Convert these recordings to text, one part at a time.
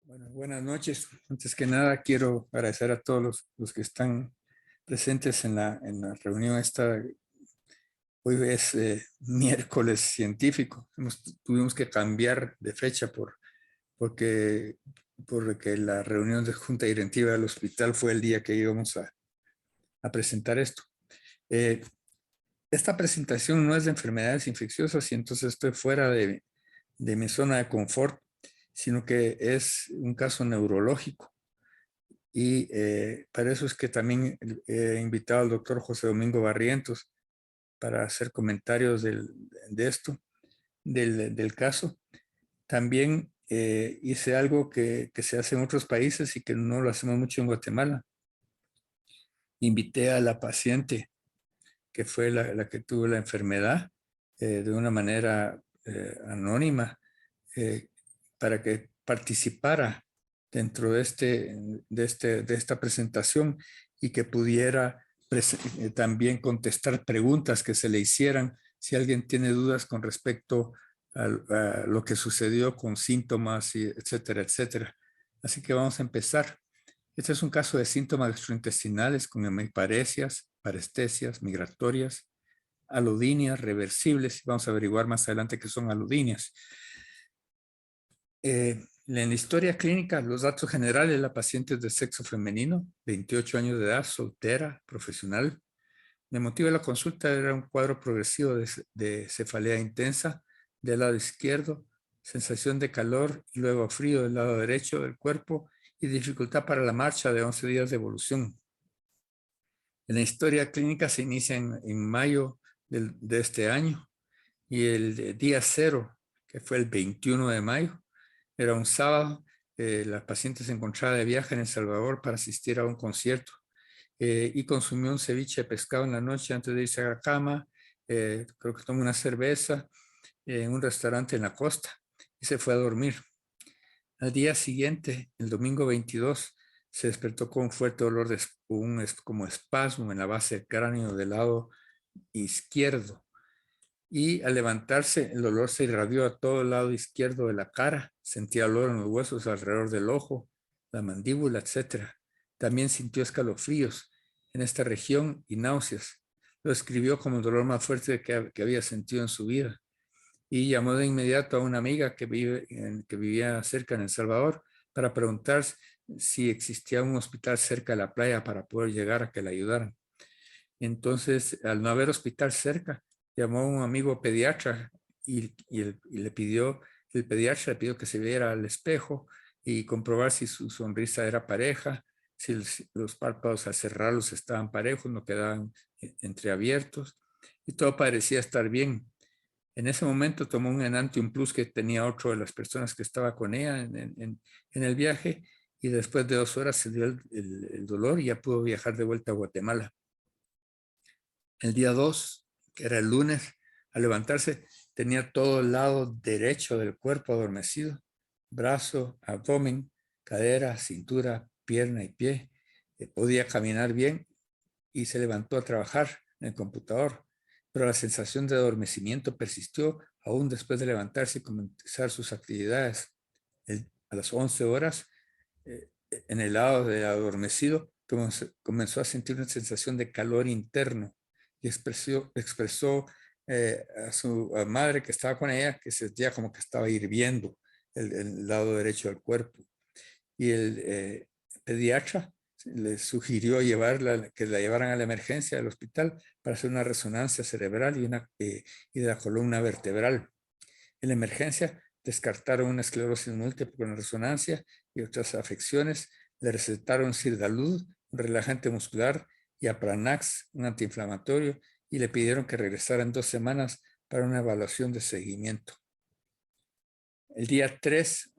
Bueno, buenas noches. Antes que nada, quiero agradecer a todos los que están presentes en la reunión esta. Hoy es miércoles científico. Tuvimos que cambiar de fecha porque la reunión de junta directiva del hospital fue el día que íbamos a presentar esto. Eh, Esta presentación no es de enfermedades infecciosas y entonces estoy fuera de mi zona de confort, sino que es un caso neurológico. Y para eso es que también he invitado al doctor José Domingo Barrientos para hacer comentarios de esto, del caso. También hice algo que se hace en otros países y que no lo hacemos mucho en Guatemala. Invité a la paciente que fue la que tuvo la enfermedad de una manera anónima eh, para que participara dentro de esta presentación y que pudiera también contestar preguntas que se le hicieran si alguien tiene dudas con respecto a lo que sucedió con síntomas, y etcétera, etcétera. Así que vamos a empezar. Este es un caso de síntomas gastrointestinales con hemiparesias, parestesias, migratorias, aludíneas, reversibles. Vamos a averiguar más adelante qué son aludíneas. En la historia clínica, los datos generales, la paciente es de sexo femenino, 28 años de edad, soltera, profesional. El motivo de la consulta era un cuadro progresivo de cefalea intensa del lado izquierdo, sensación de calor y luego frío del lado derecho del cuerpo y dificultad para la marcha de 11 días de evolución. En la historia clínica se inicia en mayo de este año y el día cero, que fue el 21 de mayo, era un sábado. La paciente se encontraba de viaje en El Salvador para asistir a un concierto y consumió un ceviche de pescado en la noche antes de irse a la cama. Creo que tomó una cerveza en un restaurante en la costa y se fue a dormir. Al día siguiente, el domingo 22, se despertó con un fuerte dolor de como espasmo en la base del cráneo del lado izquierdo. Y al levantarse, el dolor se irradió a todo el lado izquierdo de la cara. Sentía dolor en los huesos alrededor del ojo, la mandíbula, etc. También sintió escalofríos en esta región y náuseas. Lo describió como el dolor más fuerte que había sentido en su vida. Y llamó de inmediato a una amiga que vivía cerca en El Salvador para preguntar si existía un hospital cerca de la playa para poder llegar a que la ayudaran. Entonces, al no haber hospital cerca, llamó a un amigo pediatra y el pediatra le pidió que se viera al espejo y comprobar si su sonrisa era pareja, si los párpados al cerrarlos estaban parejos, no quedaban entreabiertos, y todo parecía estar bien. En ese momento tomó un Enantium Plus que tenía otro de las personas que estaba con ella en el viaje, y después de 2 horas se dio el dolor y ya pudo viajar de vuelta a Guatemala. El día 2, que era el lunes, al levantarse tenía todo el lado derecho del cuerpo adormecido, brazo, abdomen, cadera, cintura, pierna y pie. Podía caminar bien y se levantó a trabajar en el computador, pero la sensación de adormecimiento persistió aún después de levantarse y comenzar sus actividades. A las 11 horas, en el lado del adormecido, comenzó a sentir una sensación de calor interno y expresó a su madre que estaba con ella que sentía como que estaba hirviendo el lado derecho del cuerpo. Y el pediatra le sugirió que la llevaran a la emergencia del hospital para hacer una resonancia cerebral y de la columna vertebral. En la emergencia descartaron una esclerosis múltiple con resonancia y otras afecciones. Le recetaron Sirdalud, un relajante muscular, y Apranax, un antiinflamatorio, y le pidieron que regresara en 2 semanas para una evaluación de seguimiento. El día 3,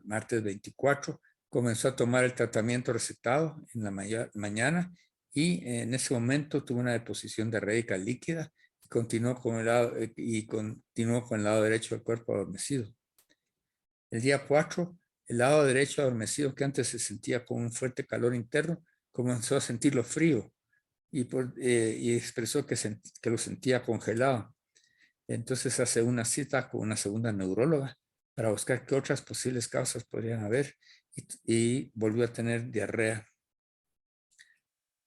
martes 24, comenzó a tomar el tratamiento recetado en la mañana y en ese momento tuvo una deposición de rédica líquida y continuó con el lado derecho del cuerpo adormecido. El día 4, el lado derecho adormecido, que antes se sentía con un fuerte calor interno, comenzó a sentirlo frío y expresó que lo sentía congelado. Entonces hace una cita con una segunda neuróloga para buscar qué otras posibles causas podrían haber y volvió a tener diarrea.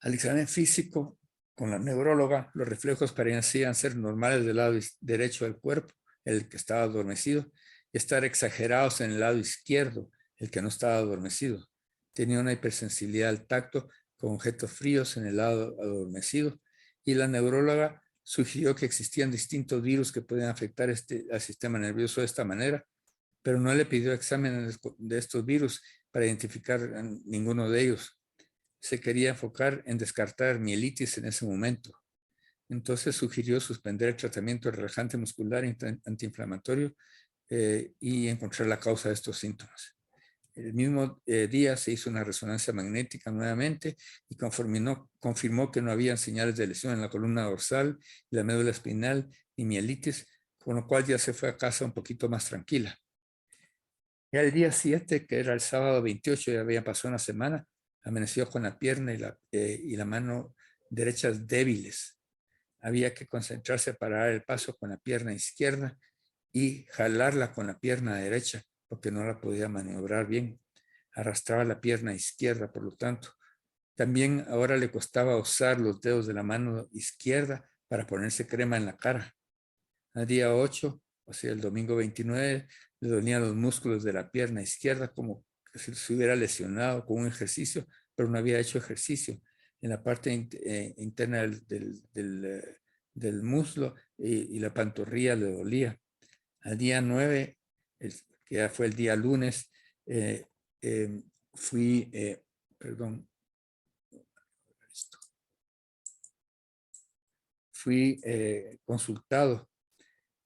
Al examen físico con la neuróloga, los reflejos parecían ser normales del lado derecho del cuerpo, el que estaba adormecido, y estar exagerados en el lado izquierdo, el que no estaba adormecido. Tenía una hipersensibilidad al tacto con objetos fríos en el lado adormecido, y la neuróloga sugirió que existían distintos virus que podían afectar al sistema nervioso de esta manera, pero no le pidió exámenes de estos virus para identificar ninguno de ellos. Se quería enfocar en descartar mielitis en ese momento. Entonces sugirió suspender el tratamiento relajante muscular antiinflamatorio y encontrar la causa de estos síntomas. El mismo día se hizo una resonancia magnética nuevamente y confirmó que no había señales de lesión en la columna dorsal, la médula espinal y mielitis, con lo cual ya se fue a casa un poquito más tranquila. Ya el día 7, que era el sábado 28, ya había pasado una semana, amaneció con la pierna y la mano derechas débiles. Había que concentrarse para dar el paso con la pierna izquierda y jalarla con la pierna derecha, porque no la podía maniobrar bien. Arrastraba la pierna izquierda, por lo tanto. También ahora le costaba usar los dedos de la mano izquierda para ponerse crema en la cara. Al día 8, o sea, el domingo 29, le dolían los músculos de la pierna izquierda como si se hubiera lesionado con un ejercicio, pero no había hecho ejercicio. En la parte interna del muslo y la pantorrilla le dolía. Al día 9, que ya fue el día lunes, fui, fui consultado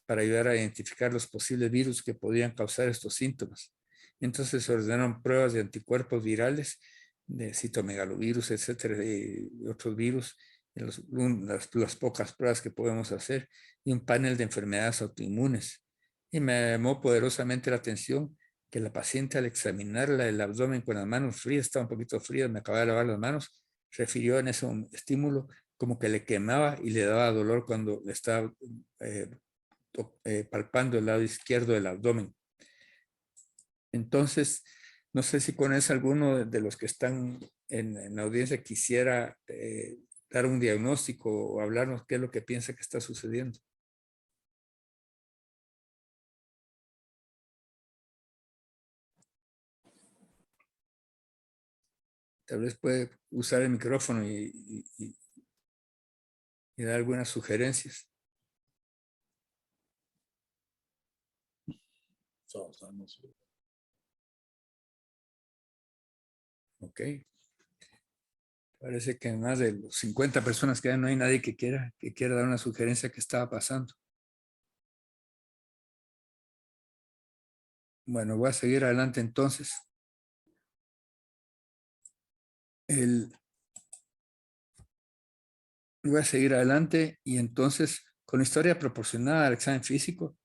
para ayudar a identificar los posibles virus que podían causar estos síntomas. Entonces se ordenaron pruebas de anticuerpos virales, de citomegalovirus, etcétera, y otros virus, las pocas pruebas que podemos hacer, y un panel de enfermedades autoinmunes. Y me llamó poderosamente la atención que la paciente, al examinarla el abdomen con las manos frías, estaba un poquito fría, me acababa de lavar las manos, refirió en ese estímulo como que le quemaba y le daba dolor cuando le estaba palpando el lado izquierdo del abdomen. Entonces, no sé si con eso alguno de los que están en la audiencia quisiera dar un diagnóstico o hablarnos qué es lo que piensa que está sucediendo. Tal vez puede usar el micrófono y dar algunas sugerencias. Ok. Parece que en más de los 50 personas que hay, no hay nadie que quiera dar una sugerencia que estaba pasando. Bueno, voy a seguir adelante entonces. Voy a seguir adelante y entonces, con la historia proporcionada al examen físico,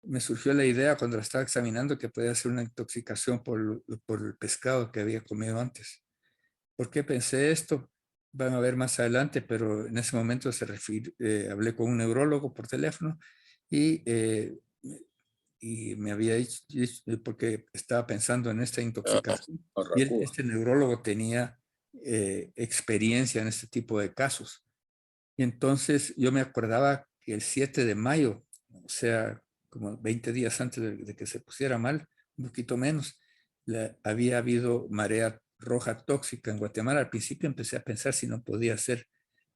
me surgió la idea cuando la estaba examinando que podía ser una intoxicación por el pescado que había comido antes. ¿Por qué pensé esto? Van a ver más adelante, pero en ese momento hablé con un neurólogo por teléfono y, y me había dicho, porque estaba pensando en esta intoxicación, y este neurólogo tenía experiencia en este tipo de casos. Y entonces yo me acordaba que el 7 de mayo, o sea, como 20 días antes de que se pusiera mal, un poquito menos, había habido marea roja tóxica en Guatemala. Al principio empecé a pensar si no podía ser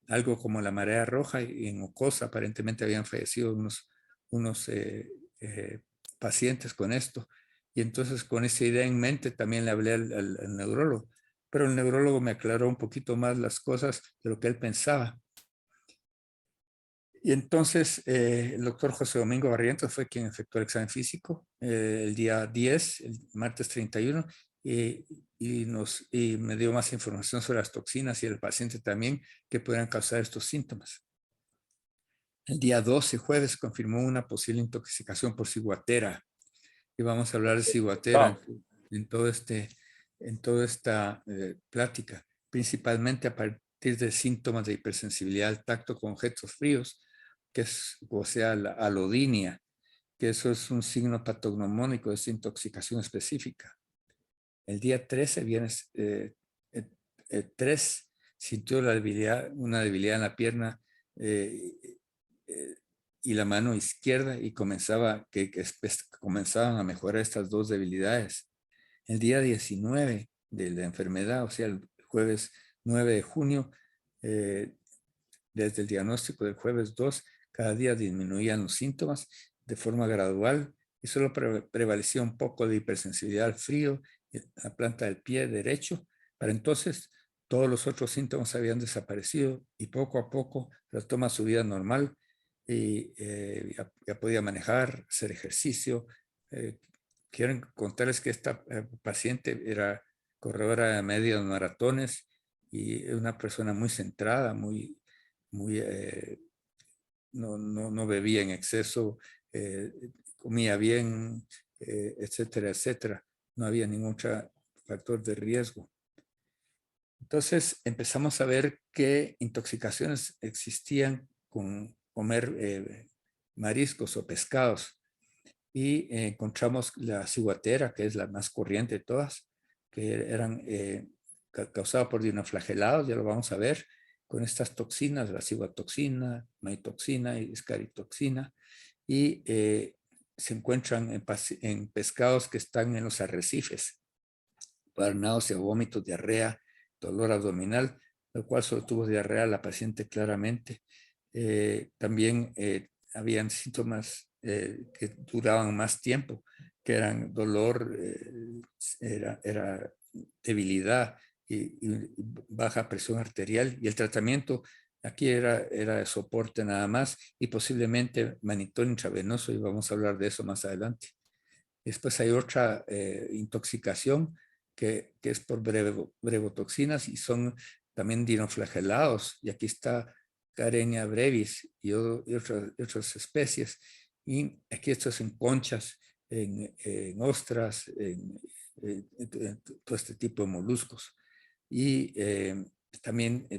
algo como la marea roja, y en Ocosa aparentemente habían fallecido unos pacientes con esto. Y entonces con esa idea en mente también le hablé al neurólogo, pero el neurólogo me aclaró un poquito más las cosas de lo que él pensaba. Y entonces el doctor José Domingo Barrientos fue quien efectuó el examen físico el día 10, el martes 31, y me dio más información sobre las toxinas y el paciente también que podrían causar estos síntomas. El día 12, jueves, confirmó una posible intoxicación por ciguatera. Y vamos a hablar de ciguatera en toda esta plática, principalmente a partir de síntomas de hipersensibilidad al tacto con objetos fríos, que es, o sea, la alodinia. que eso es un signo patognomónico de esta intoxicación específica. El día 13, viernes 3, sintió una debilidad en la pierna y la mano izquierda y comenzaban a mejorar estas dos debilidades. El día 19 de la enfermedad, o sea, el jueves 9 de junio, desde el diagnóstico del jueves 2, cada día disminuían los síntomas de forma gradual y solo prevalecía un poco de hipersensibilidad al frío en la planta del pie derecho. Para entonces, todos los otros síntomas habían desaparecido y poco a poco retoma su vida normal y ya podía manejar, hacer ejercicio. Quiero contarles que esta paciente era corredora de medios maratones y una persona muy centrada, muy no bebía en exceso, comía bien, etcétera, etcétera. No había ningún factor de riesgo. Entonces empezamos a ver qué intoxicaciones existían con comer mariscos o pescados y encontramos la ciguatera, que es la más corriente de todas, que eran causadas por dinoflagelados, ya lo vamos a ver, con estas toxinas, la ciguatoxina, maitoxina y escaritoxina, y se encuentran en pescados que están en los arrecifes, para náusea, vómitos, diarrea, dolor abdominal, lo cual solo tuvo diarrea la paciente claramente. También habían síntomas que duraban más tiempo, que eran dolor, era debilidad y baja presión arterial. Y el tratamiento aquí era de soporte nada más y posiblemente manitor intravenoso, y vamos a hablar de eso más adelante. Después hay otra intoxicación que es por brevotoxinas y son también dinoflagelados. Y aquí está Carenia brevis y otras especies. Y aquí esto es en conchas, en ostras, en todo este tipo de moluscos. Y también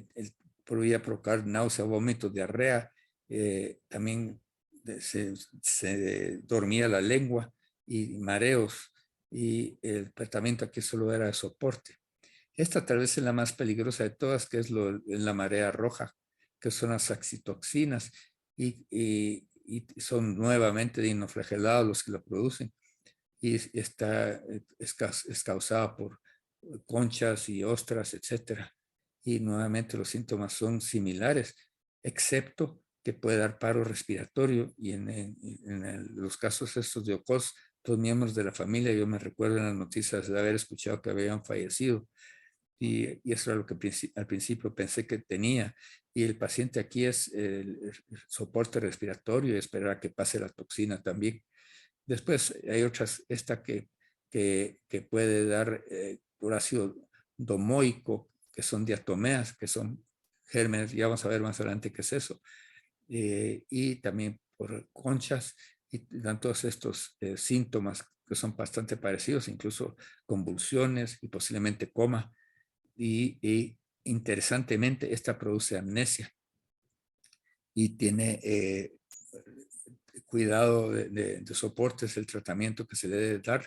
podría provocar náusea, vómitos, diarrea. También se dormía la lengua y mareos, y el tratamiento aquí solo era de soporte. Esta tal vez es la más peligrosa de todas, que es la marea roja, que son las oxitoxinas, y son nuevamente dinoflagelados los que lo producen, y es causada por conchas y ostras, etcétera. Y nuevamente los síntomas son similares, excepto que puede dar paro respiratorio, y en los casos estos de OCOS, dos miembros de la familia, yo me recuerdo en las noticias de haber escuchado que habían fallecido, y eso era lo que al principio pensé que tenía. Y el paciente aquí es el soporte respiratorio y esperar a que pase la toxina también. Después hay otras, esta que puede dar por ácido domoico, que son diatomeas, que son gérmenes, ya vamos a ver más adelante qué es eso, y también por conchas, y dan todos estos síntomas que son bastante parecidos, incluso convulsiones y posiblemente coma, y interesantemente esta produce amnesia y tiene cuidado de soportes, el tratamiento que se le debe dar.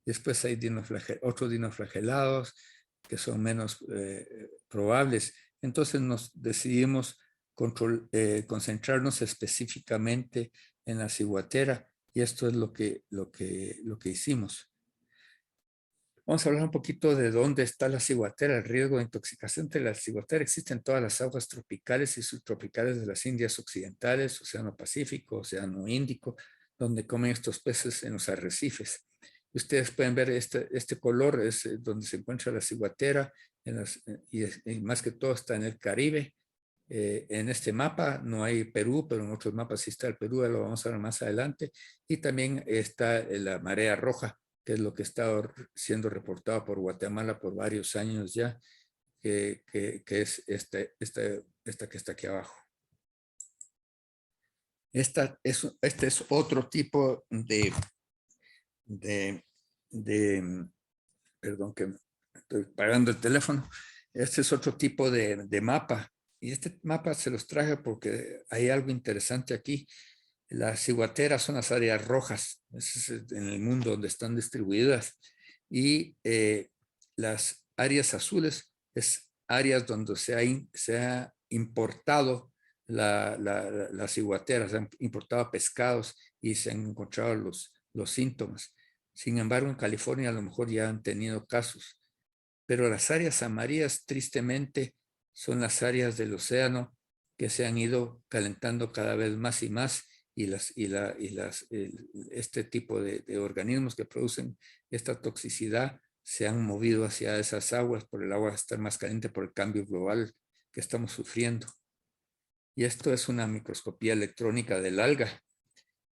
Después hay otros dinoflagelados que son menos probables. Entonces nos decidimos concentrarnos específicamente en la ciguatera, y esto es lo que hicimos. Vamos a hablar un poquito de dónde está la ciguatera. El riesgo de intoxicación de la ciguatera existe en todas las aguas tropicales y subtropicales de las Indias Occidentales, Océano Pacífico, Océano Índico, donde comen estos peces en los arrecifes. Ustedes pueden ver este color, es donde se encuentra la ciguatera, y más que todo está en el Caribe. En este mapa no hay Perú, pero en otros mapas sí está el Perú, ya lo vamos a ver más adelante. Y también está la marea roja, que es lo que está siendo reportado por Guatemala por varios años ya, que es esta que está aquí abajo. Este es otro tipo perdón que estoy pagando el teléfono. Este es otro tipo de mapa, y este mapa se los traje porque hay algo interesante aquí. Las ciguateras son las áreas rojas, ese es en el mundo donde están distribuidas, y las áreas azules es áreas donde se ha importado las ciguateras, se han importado pescados y se han encontrado los síntomas. Sin embargo, en California a lo mejor ya han tenido casos, pero las áreas amarillas tristemente son las áreas del océano que se han ido calentando cada vez más y más, y este tipo de organismos que producen esta toxicidad se han movido hacia esas aguas por el agua estar más caliente por el cambio global que estamos sufriendo. Y esto es una microscopía electrónica del alga,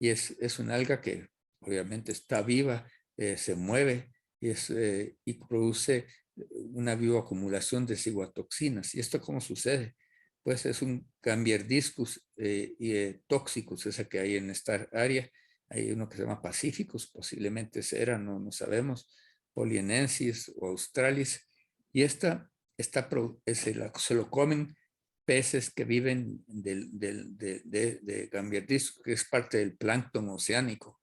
y es una alga que obviamente está viva, se mueve y produce una bioacumulación de ciguatoxinas. ¿Y esto cómo sucede? Pues es un Gambierdiscus toxicus, esa que hay en esta área. Hay uno que se llama Pacificus, posiblemente era, no sabemos, Polienensis o Australis. Y se lo comen peces que viven de Gambierdiscus, que es parte del plancton oceánico.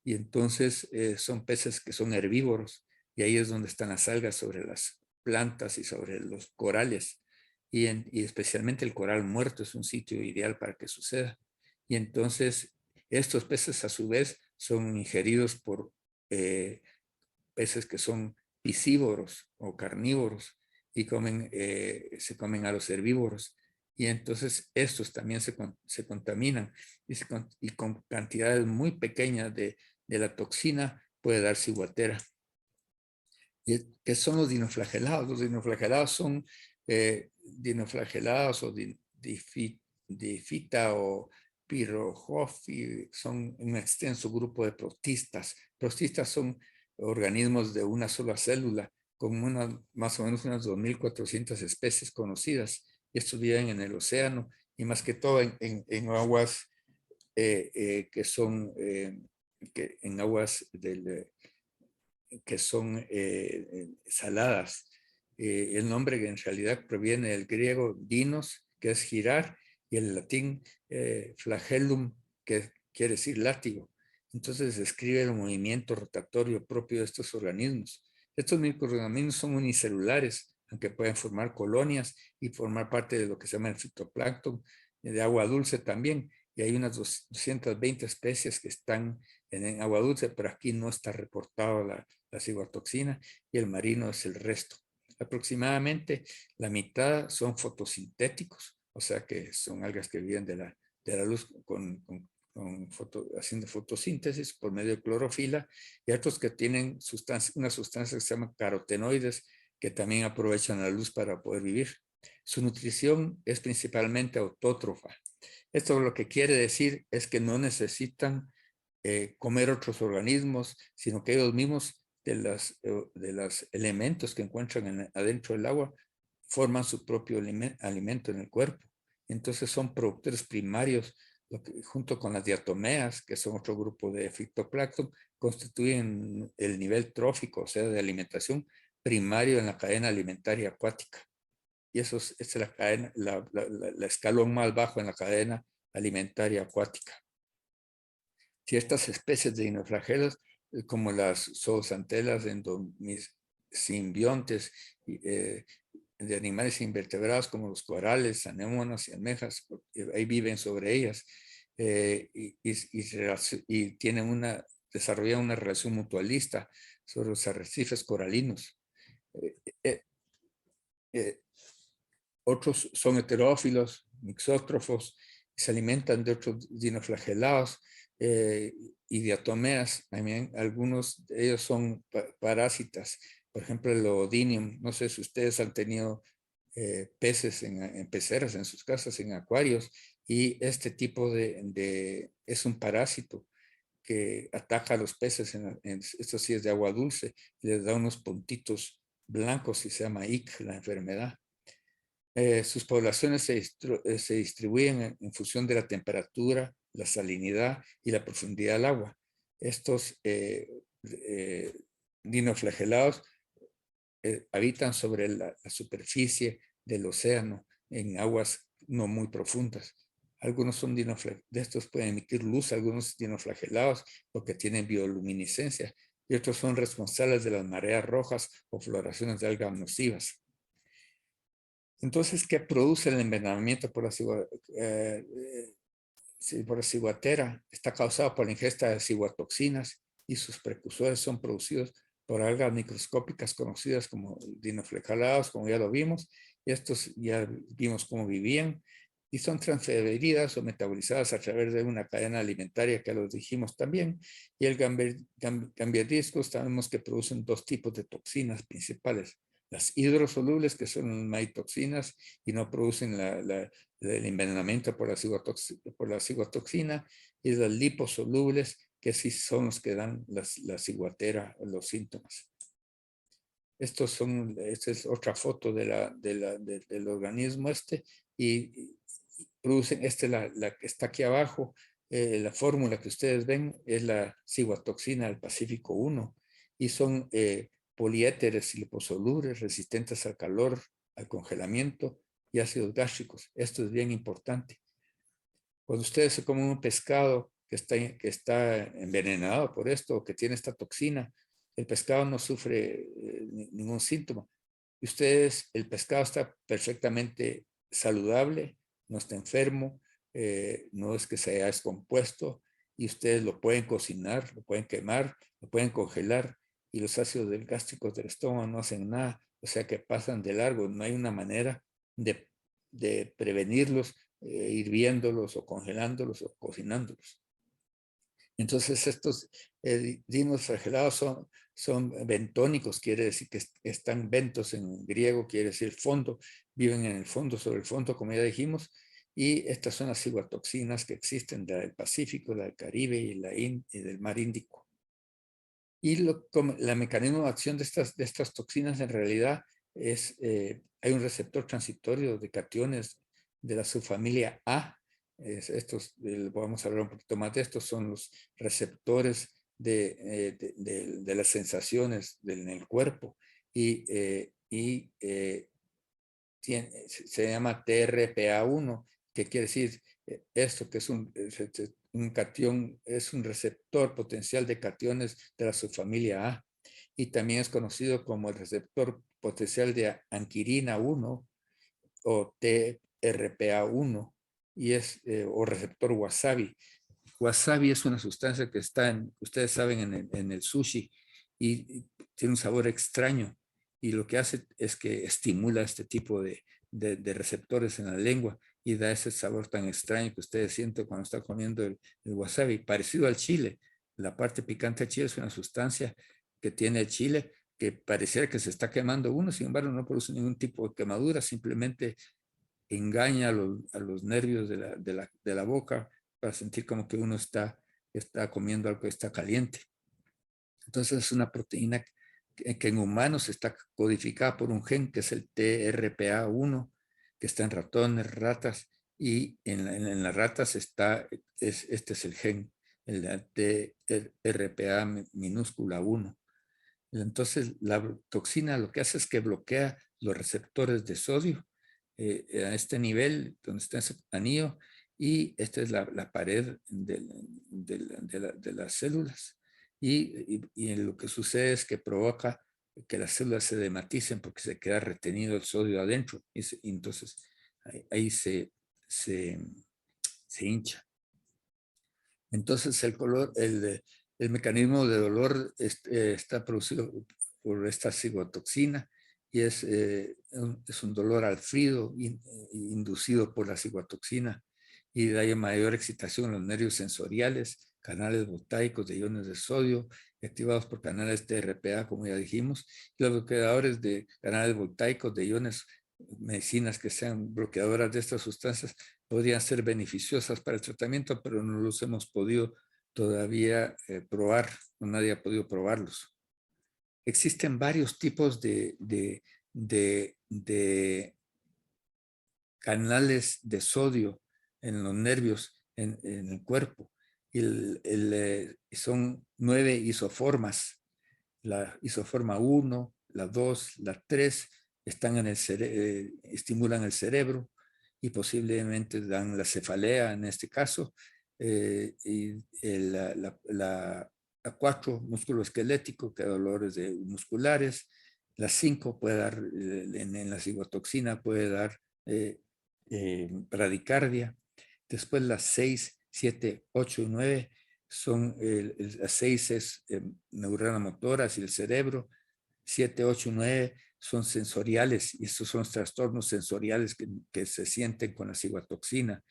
Y entonces son peces que son herbívoros, y ahí es donde están las algas sobre las plantas y sobre los corales, y especialmente el coral muerto es un sitio ideal para que suceda. Y entonces estos peces a su vez son ingeridos por peces que son piscívoros o carnívoros y se comen a los herbívoros. Y entonces estos también se contaminan, y con cantidades muy pequeñas de la toxina puede dar ciguatera. ¿Qué son los dinoflagelados? Los dinoflagelados son dinoflagelados o difita o pirrojofi, son un extenso grupo de protistas. Protistas son organismos de una sola célula, con más o menos unas 2.400 especies conocidas. Y estos viven en el océano, y más que todo en aguas que son en aguas que son saladas. El nombre que en realidad proviene del griego dinos, que es girar, y el latín flagellum, que quiere decir látigo. Entonces describe el movimiento rotatorio propio de estos organismos. Estos microorganismos son unicelulares, aunque pueden formar colonias y formar parte de lo que se llama el fitoplancton, de agua dulce también. Y hay unas 220 especies que están en agua dulce, pero aquí no está reportado la ciguatoxina, y el marino es el resto. Aproximadamente la mitad son fotosintéticos, o sea que son algas que viven de la luz haciendo fotosíntesis por medio de clorofila, y otros que tienen una sustancia que se llama carotenoides, que también aprovechan la luz para poder vivir. Su nutrición es principalmente autótrofa. Esto lo que quiere decir es que no necesitan comer otros organismos, sino que ellos mismos de los elementos que encuentran adentro del agua forman su propio alimento en el cuerpo. Entonces son productores primarios, junto con las diatomeas, que son otro grupo de fitoplancton, constituyen el nivel trófico, o sea, de alimentación primario en la cadena alimentaria acuática. Y esa es la cadena, la escalón más bajo en la cadena alimentaria acuática. Ciertas especies de dinoflagelos, como las zooxantelas simbiontes de animales invertebrados como los corales, anémonas y almejas, ahí viven sobre ellas, y desarrollan una relación mutualista sobre los arrecifes coralinos. Otros son heterófilos, mixótrofos, se alimentan de otros dinoflagelados y diatomeas. También algunos de ellos son parásitas. Por ejemplo, el Oodinium. No sé si ustedes han tenido peces en peceras en sus casas, en acuarios, y este tipo es un parásito que ataca a los peces, esto sí es de agua dulce, y les da unos puntitos blancos y se llama IC, la enfermedad. Sus poblaciones se distribuyen en función de la temperatura, la salinidad y la profundidad del agua. Estos dinoflagelados habitan sobre la superficie del océano en aguas no muy profundas. Algunos son de estos pueden emitir luz, algunos dinoflagelados porque tienen bioluminiscencia, y otros son responsables de las mareas rojas o floraciones de algas nocivas. Entonces, ¿qué produce el envenenamiento por la ciguatera? Está causado por la ingesta de ciguatoxinas y sus precursores son producidos por algas microscópicas conocidas como dinoflagelados, como ya lo vimos, y estos ya vimos cómo vivían, y son transferidas o metabolizadas a través de una cadena alimentaria que lo dijimos también, y el gambierdiscos sabemos que producen dos tipos de toxinas principales: las hidrosolubles, que son maitoxinas y no producen el envenenamiento por la ciguatoxina, y las liposolubles, que sí son los que dan la ciguatera, los síntomas. Esta es otra foto del organismo y producen, la que está aquí abajo, la fórmula que ustedes ven es la ciguatoxina del Pacífico 1 y son poliéteres liposolubles resistentes al calor, al congelamiento y ácidos gástricos. Esto es bien importante. Cuando ustedes se comen un pescado que está envenenado por esto o que tiene esta toxina, el pescado no sufre ningún síntoma. Y ustedes, el pescado está perfectamente saludable, no está enfermo, no es que se haya descompuesto, y ustedes lo pueden cocinar, lo pueden quemar, lo pueden congelar, y los ácidos gástricos del estómago no hacen nada, o sea que pasan de largo. No hay una manera de prevenirlos hirviéndolos o congelándolos o cocinándolos. Entonces estos dinoflagelados son bentónicos, quiere decir que están bentos en griego, quiere decir fondo, viven en el fondo, sobre el fondo, como ya dijimos, y estas son las ciguatoxinas que existen del Pacífico, del Caribe y del Mar Índico. Y la mecanismo de acción de estas toxinas en realidad es, hay un receptor transitorio de cationes de la subfamilia A. Vamos a hablar un poquito más de estos, son los receptores de las sensaciones en el cuerpo se llama TRPA1, que quiere decir esto, que es un catión, es un receptor potencial de cationes de la subfamilia A, y también es conocido como el receptor potencial de anquirina 1 o TRPA1, o receptor wasabi. Wasabi es una sustancia que está ustedes saben, en el sushi, y tiene un sabor extraño, y lo que hace es que estimula este tipo de receptores en la lengua y da ese sabor tan extraño que ustedes sienten cuando están comiendo el wasabi, parecido al chile. La parte picante del chile es una sustancia que tiene el chile que pareciera que se está quemando uno, sin embargo no produce ningún tipo de quemadura, simplemente engaña a los nervios de la boca para sentir como que uno está comiendo algo que está caliente. Entonces es una proteína que en humanos está codificada por un gen que es el TRPA1, que está en ratones, ratas, y en las ratas este es el gen, el TRPA minúscula 1. Entonces la toxina lo que hace es que bloquea los receptores de sodio a este nivel donde está ese anillo, y esta es la pared de las células, y lo que sucede es que provoca que las células se dematicen porque se queda retenido el sodio adentro, y entonces ahí se hincha. Entonces el mecanismo de dolor está producido por esta ciguatoxina, y es un dolor al frío inducido por la ciguatoxina, y da mayor excitación en los nervios sensoriales, canales voltaicos de iones de sodio activados por canales TRPA, como ya dijimos, y los bloqueadores de canales voltaicos de iones, medicinas que sean bloqueadoras de estas sustancias, podrían ser beneficiosas para el tratamiento, pero no los hemos podido todavía probar, nadie ha podido probarlos. Existen varios tipos de canales de sodio en los nervios, en el cuerpo, y son 9 isoformas. La isoforma 1, la 2, la 3 están estimulan el cerebro, y posiblemente dan la cefalea en este caso, y la 4, músculo esquelético, que da dolores musculares. La 5 puede dar, en la cigotoxina puede dar bradicardia. Después las 6, 7, 8 y 9 son, las 6 es neurona motora hacia el cerebro, 7, 8 y 9 son sensoriales, y estos son los trastornos sensoriales que se sienten con la cigotoxina.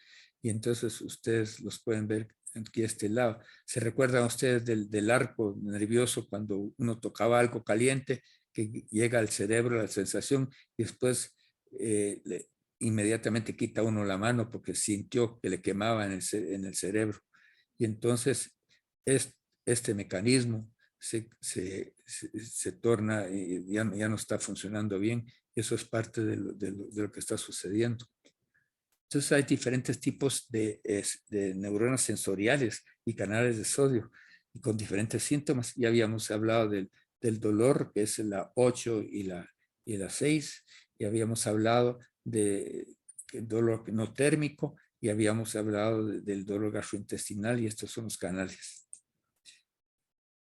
Y entonces ustedes los pueden ver aquí a este lado. ¿Se recuerdan ustedes del arco nervioso cuando uno tocaba algo caliente, que llega al cerebro la sensación y después inmediatamente quita uno la mano porque sintió que le quemaba en el cerebro? Y entonces este mecanismo se torna, ya no está funcionando bien. Eso es parte de lo que está sucediendo. Entonces hay diferentes tipos de neuronas sensoriales y canales de sodio y con diferentes síntomas. Ya habíamos hablado del dolor, que es la 8 y la 6. Y habíamos hablado del dolor no térmico y habíamos hablado del dolor gastrointestinal, y estos son los canales.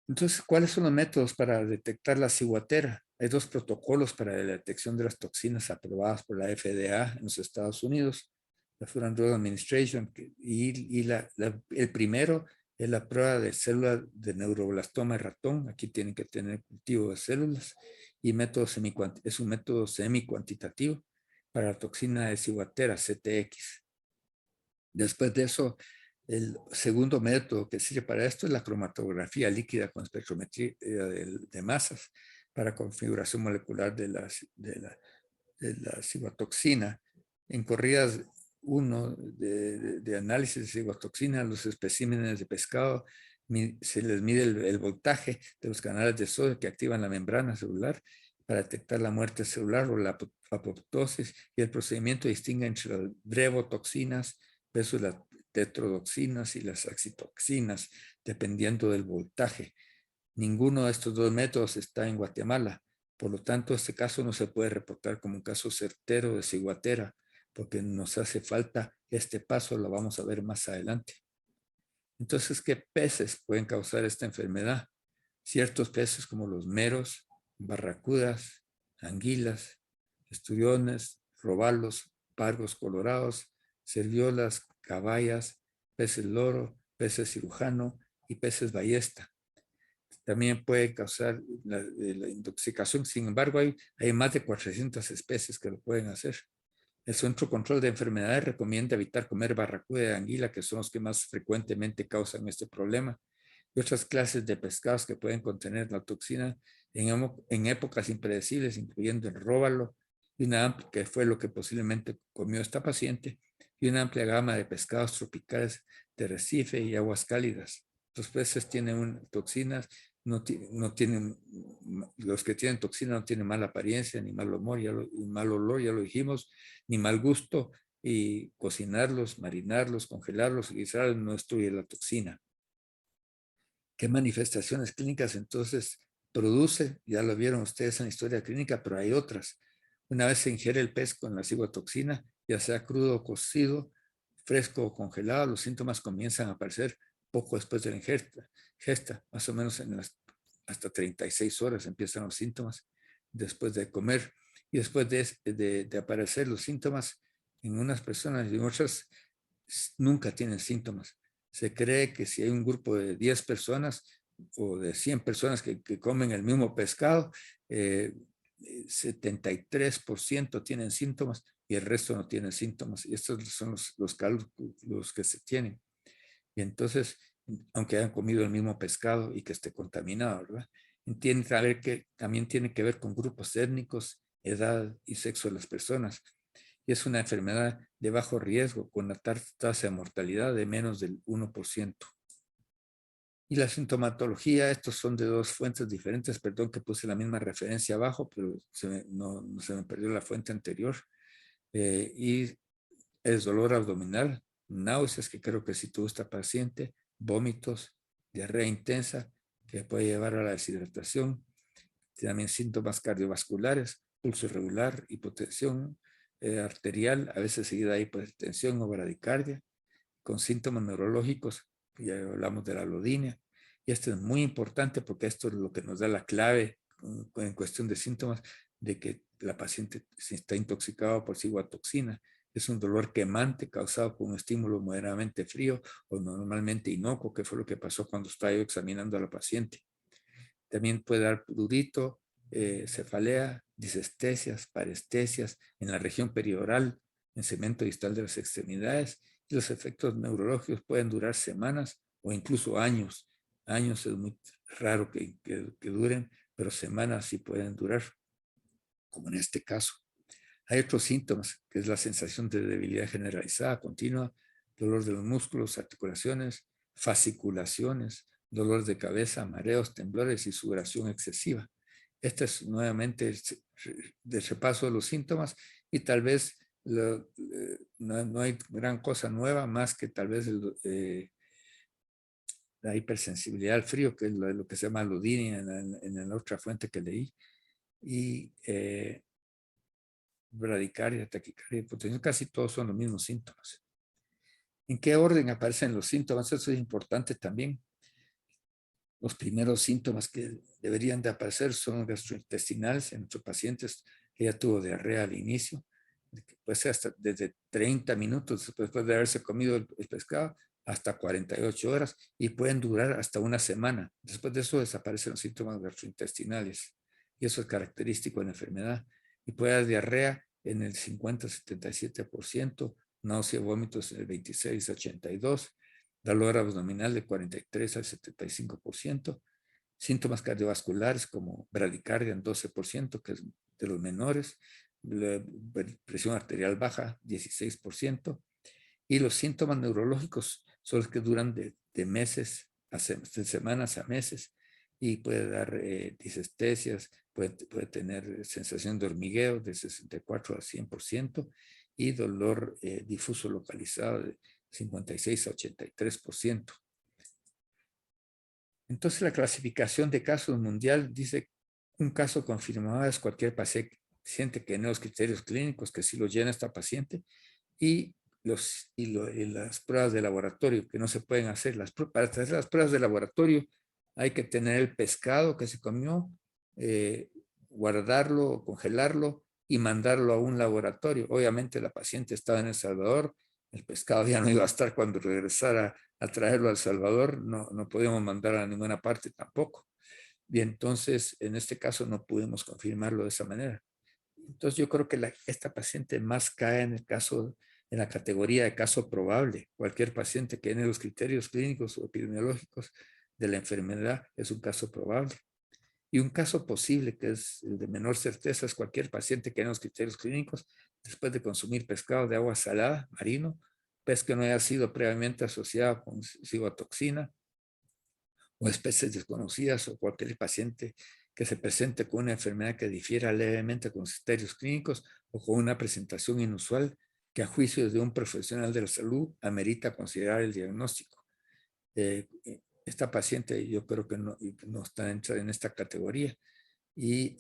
Entonces, ¿cuáles son los métodos para detectar la ciguatera? Hay 2 protocolos para la detección de las toxinas aprobadas por la FDA en los Estados Unidos, la Food and Drug Administration, y el primero es la prueba de células de neuroblastoma de ratón. Aquí tienen que tener cultivo de células, y es un método semi-cuantitativo para la toxina de ciguatera, CTX. Después de eso, el segundo método que sirve para esto es la cromatografía líquida con espectrometría de masas para configuración molecular de la cigotoxina. En corridas 1 de análisis de cigotoxina, los especímenes de pescado, se les mide el voltaje de los canales de sodio que activan la membrana celular para detectar la muerte celular o la apoptosis, y el procedimiento distingue entre las brevotoxinas versus las tetrodoxinas y las axitoxinas, dependiendo del voltaje. Ninguno de estos 2 métodos está en Guatemala. Por lo tanto, este caso no se puede reportar como un caso certero de ciguatera, porque nos hace falta este paso, lo vamos a ver más adelante. Entonces, ¿qué peces pueden causar esta enfermedad? Ciertos peces como los meros, barracudas, anguilas, esturiones, robalos, pargos colorados, serviolas, cabayas, peces loro, peces cirujano y peces ballesta. También puede causar la intoxicación. Sin embargo, hay más de 400 especies que lo pueden hacer. El Centro de Control de Enfermedades recomienda evitar comer barracuda y anguila, que son los que más frecuentemente causan este problema, y otras clases de pescados que pueden contener la toxina en épocas impredecibles, incluyendo el róbalo, que fue lo que posiblemente comió esta paciente, y una amplia gama de pescados tropicales de Recife y aguas cálidas. Los peces tienen toxinas, no tienen, los que tienen toxina no tienen mala apariencia, ni mal humor, mal olor, ya lo dijimos, ni mal gusto, y cocinarlos, marinarlos, congelarlos y guisarlos no destruye la toxina. ¿Qué manifestaciones clínicas entonces produce? Ya lo vieron ustedes en la historia clínica, pero hay otras. Una vez se ingiere el pez con la cigotoxina, ya sea crudo o cocido, fresco o congelado, los síntomas comienzan a aparecer poco después de la ingesta, más o menos hasta 36 horas empiezan los síntomas después de comer. Y después de aparecer los síntomas en unas personas y en otras, nunca tienen síntomas. Se cree que si hay un grupo de 10 personas o de 100 personas que comen el mismo pescado, 73% tienen síntomas y el resto no tienen síntomas. Y estos son los cálculos que se tienen. Y entonces, aunque hayan comido el mismo pescado y que esté contaminado, ¿verdad? También tiene que ver con grupos étnicos, edad y sexo de las personas. Y es una enfermedad de bajo riesgo con una tasa de mortalidad de menos del 1%. Y la sintomatología, estos son de 2 fuentes diferentes, perdón que puse la misma referencia abajo, pero no se me perdió la fuente anterior. Y es dolor abdominal, náuseas, que creo que si tuvo esta paciente, vómitos, diarrea intensa, que puede llevar a la deshidratación, también síntomas cardiovasculares, pulso irregular, hipotensión, arterial, a veces seguida de hipertensión o bradicardia, con síntomas neurológicos, ya hablamos de la alodinia, y esto es muy importante porque esto es lo que nos da la clave en cuestión de síntomas de que la paciente está intoxicada por ciguatoxina. Es un dolor quemante causado por un estímulo moderadamente frío o normalmente inocuo, que fue lo que pasó cuando estaba yo examinando a la paciente. También puede dar prurito, cefalea, disestesias, parestesias en la región perioral, en segmento distal de las extremidades, y los efectos neurológicos pueden durar semanas o incluso años. Años es muy raro que duren, pero semanas sí pueden durar, como en este caso. Hay otros síntomas, que es la sensación de debilidad generalizada, continua, dolor de los músculos, articulaciones, fasciculaciones, dolor de cabeza, mareos, temblores y sudoración excesiva. Este es nuevamente el repaso de los síntomas y tal vez no hay gran cosa nueva más que tal vez la hipersensibilidad al frío, que es lo que se llama alodinia en la otra fuente que leí, y bradicardia, taquicardia, hipotensión, casi todos son los mismos síntomas. ¿En qué orden aparecen los síntomas? Eso es importante también. Los primeros síntomas que deberían de aparecer son gastrointestinales en nuestros pacientes. Ella tuvo diarrea al inicio, puede ser hasta desde 30 minutos después de haberse comido el pescado hasta 48 horas y pueden durar hasta una semana. Después de eso desaparecen los síntomas gastrointestinales y eso es característico de la enfermedad. Y puede haber diarrea en el 50-77%, náusea y vómitos en el 26-82%, dolor abdominal de 43 al 75%, síntomas cardiovasculares como bradicardia en 12%, que es de los menores, la presión arterial baja 16%, y los síntomas neurológicos son los que duran de meses, de semanas a meses, y puede dar disestesias, puede tener sensación de hormigueo de 64 al 100%, y dolor difuso localizado de 56 a 83%. Entonces la clasificación de casos mundial dice un caso confirmado es cualquier paciente que tiene los criterios clínicos, que sí lo llena esta paciente, y las pruebas de laboratorio que no se pueden hacer. Para hacer las pruebas de laboratorio hay que tener el pescado que se comió, guardarlo, congelarlo y mandarlo a un laboratorio. Obviamente la paciente estaba en El Salvador, el pescado ya no iba a estar cuando regresara a traerlo a El Salvador, no podíamos mandarlo a ninguna parte tampoco. Y entonces, en este caso, no pudimos confirmarlo de esa manera. Entonces, yo creo que esta paciente más cae en el caso, en la categoría de caso probable. Cualquier paciente que tiene los criterios clínicos o epidemiológicos de la enfermedad es un caso probable. Y un caso posible, que es el de menor certeza, es cualquier paciente que tiene los criterios clínicos después de consumir pescado de agua salada, marino, pez que no haya sido previamente asociado con cigotoxina, o especies desconocidas, o cualquier paciente que se presente con una enfermedad que difiera levemente con criterios clínicos o con una presentación inusual que a juicio de un profesional de la salud amerita considerar el diagnóstico. Esta paciente yo creo que no está en esta categoría y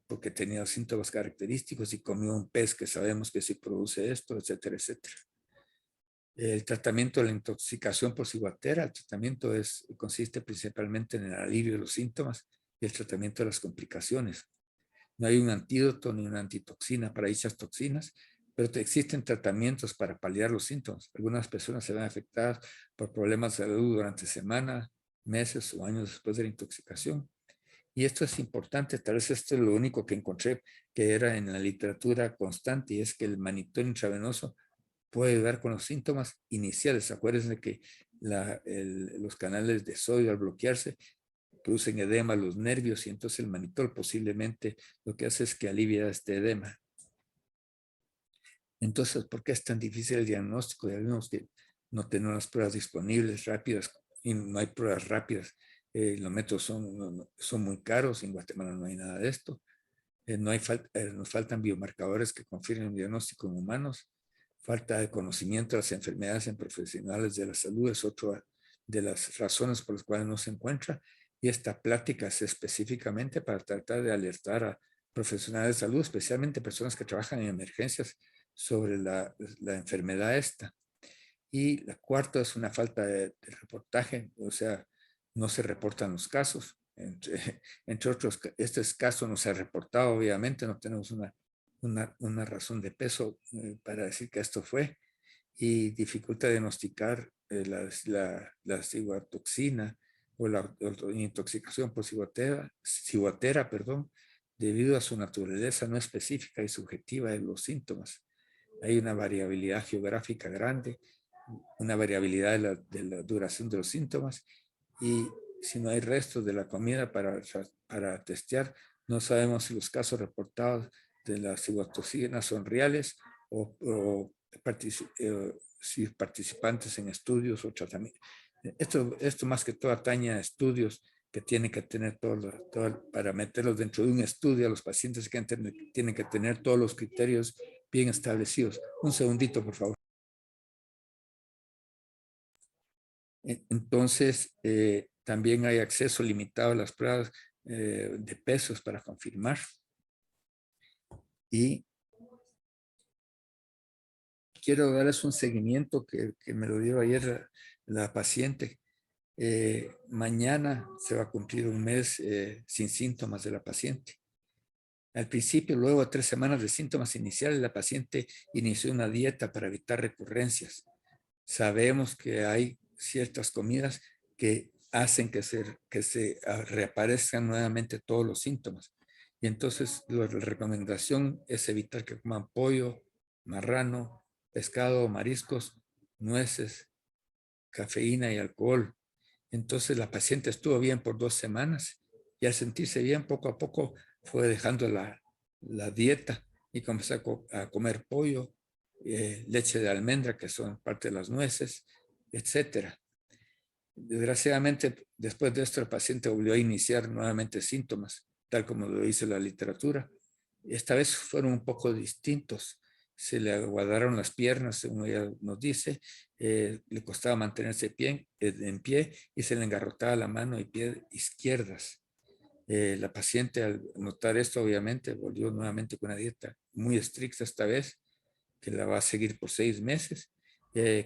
porque tenía síntomas característicos y comió un pez que sabemos que sí produce esto, etcétera, etcétera. El tratamiento de la intoxicación por ciguatera, el tratamiento consiste principalmente en el alivio de los síntomas y el tratamiento de las complicaciones. No hay un antídoto ni una antitoxina para dichas toxinas, pero existen tratamientos para paliar los síntomas. Algunas personas se ven afectadas por problemas de salud durante semanas, meses o años después de la intoxicación. Y esto es importante, tal vez esto es lo único que encontré que era en la literatura constante, y es que el mannitol intravenoso puede ayudar con los síntomas iniciales. Acuérdense que los canales de sodio al bloquearse producen edema a los nervios y entonces el mannitol posiblemente lo que hace es que alivia este edema. Entonces, ¿por qué es tan difícil el diagnóstico? Ya vimos que no tenemos las pruebas disponibles rápidas y no hay pruebas rápidas. Los métodos son muy caros, en Guatemala no hay nada de esto. Nos faltan biomarcadores que confirmen el diagnóstico en humanos. Falta de conocimiento de las enfermedades en profesionales de la salud es otra de las razones por las cuales no se encuentra. Y esta plática es específicamente para tratar de alertar a profesionales de salud, especialmente personas que trabajan en emergencias, sobre la enfermedad esta. Y la cuarta es una falta de reportaje, o sea, no se reportan los casos. Entre otros, este caso no se ha reportado, obviamente, no tenemos una razón de peso para decir que esto fue, y dificulta diagnosticar la ciguatoxina o la intoxicación por ciguatera, perdón, debido a su naturaleza no específica y subjetiva de los síntomas. Hay una variabilidad geográfica grande, una variabilidad de la duración de los síntomas, y si no hay restos de la comida para testear, no sabemos si los casos reportados de las ciguatoxinas son reales o si participantes en estudios o tratamientos. Esto más que todo atañe a estudios que tienen que tener para meterlos dentro de un estudio, a los pacientes que tienen que tener todos los criterios bien establecidos. Un segundito, por favor. Entonces, también hay acceso limitado a las pruebas de pesos para confirmar. Y quiero darles un seguimiento que me lo dio ayer la paciente. Mañana se va a cumplir un mes sin síntomas de la paciente. Al principio, luego de 3 semanas de síntomas iniciales, la paciente inició una dieta para evitar recurrencias. Sabemos que hay ciertas comidas que hacen que se reaparezcan nuevamente todos los síntomas. Y entonces la recomendación es evitar que coman pollo, marrano, pescado, mariscos, nueces, cafeína y alcohol. Entonces la paciente estuvo bien por 2 semanas y al sentirse bien, poco a poco fue dejando la dieta y comenzó a comer pollo, leche de almendra, que son parte de las nueces, etcétera. Desgraciadamente, después de esto, el paciente volvió a iniciar nuevamente síntomas, tal como lo dice la literatura. Esta vez fueron un poco distintos. Se le aguadaron las piernas, según ella nos dice, le costaba mantenerse en pie y se le engarrotaba la mano y pie izquierdas. La paciente, al notar esto, obviamente, volvió nuevamente con una dieta muy estricta esta vez, que la va a seguir por 6 meses,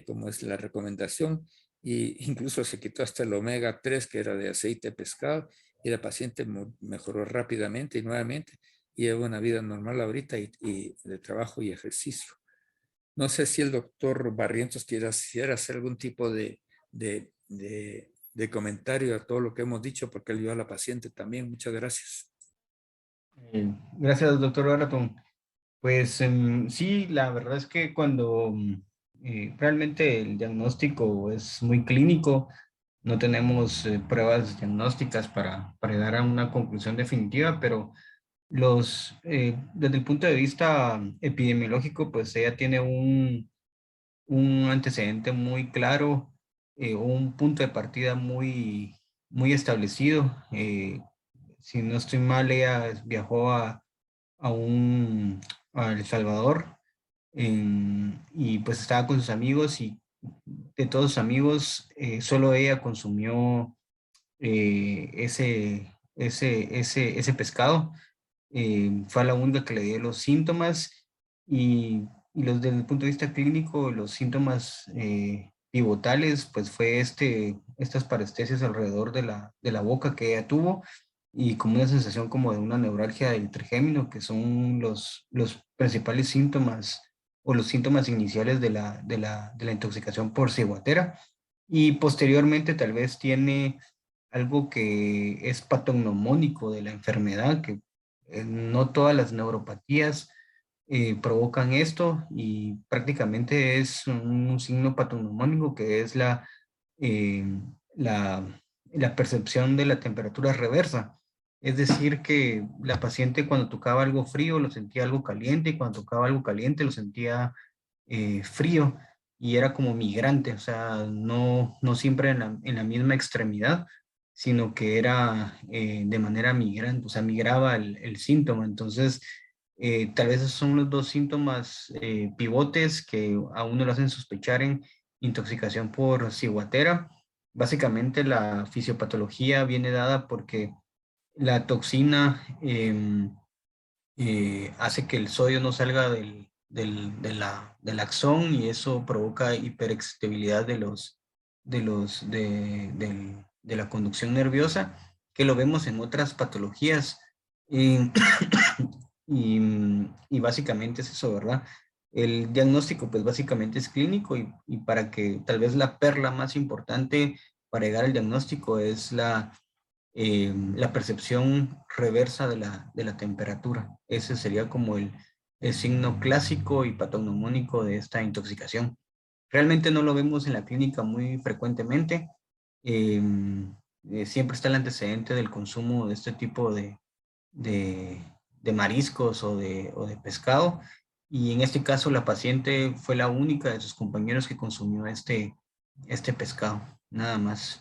como es la recomendación, e incluso se quitó hasta el omega 3, que era de aceite de pescado, y la paciente mejoró rápidamente y nuevamente, y lleva una vida normal ahorita y de trabajo y ejercicio. No sé si el doctor Barrientos quisiera hacer algún tipo de comentario a todo lo que hemos dicho, porque él ayudó a la paciente también. Muchas gracias. Gracias, doctor Baraton. Pues sí, la verdad es que cuando realmente el diagnóstico es muy clínico, no tenemos pruebas diagnósticas para dar a una conclusión definitiva, pero desde el punto de vista epidemiológico, pues ella tiene un antecedente muy claro, un punto de partida muy establecido. Si no estoy mal, ella viajó a El Salvador y pues estaba con sus amigos y de todos sus amigos, solo ella consumió ese pescado. Fue la única que le dio los síntomas y desde el punto de vista clínico, los síntomas pivotales, pues fue estas parestesias alrededor de la boca que ella tuvo y como una sensación como de una neuralgia del trigémino, que son los principales síntomas o los síntomas iniciales de la intoxicación por ciguatera. Y posteriormente tal vez tiene algo que es patognomónico de la enfermedad, que no todas las neuropatías provocan esto y prácticamente es un signo patognomónico que es eh, la, la percepción de la temperatura reversa. Es decir, que la paciente cuando tocaba algo frío lo sentía algo caliente y cuando tocaba algo caliente lo sentía frío y era como migrante, o sea, no siempre en la misma extremidad, sino que era de manera migrante, o sea, migraba el síntoma. Entonces, tal vez esos son los dos síntomas pivotes que a uno lo hacen sospechar en intoxicación por ciguatera. Básicamente la fisiopatología viene dada porque la toxina hace que el sodio no salga del axón, y eso provoca hiperexcitabilidad de la conducción nerviosa, que lo vemos en otras patologías. Y, y básicamente es eso, ¿verdad? El diagnóstico, pues básicamente es clínico, y para que tal vez la perla más importante para llegar al diagnóstico es la percepción reversa de la temperatura. Ese sería como el signo clásico y patognomónico de esta intoxicación. Realmente no lo vemos en la clínica muy frecuentemente. Eh, Siempre está el antecedente del consumo de este tipo de, de mariscos o de pescado. Y en este caso la paciente fue la única de sus compañeros que consumió este pescado, nada más.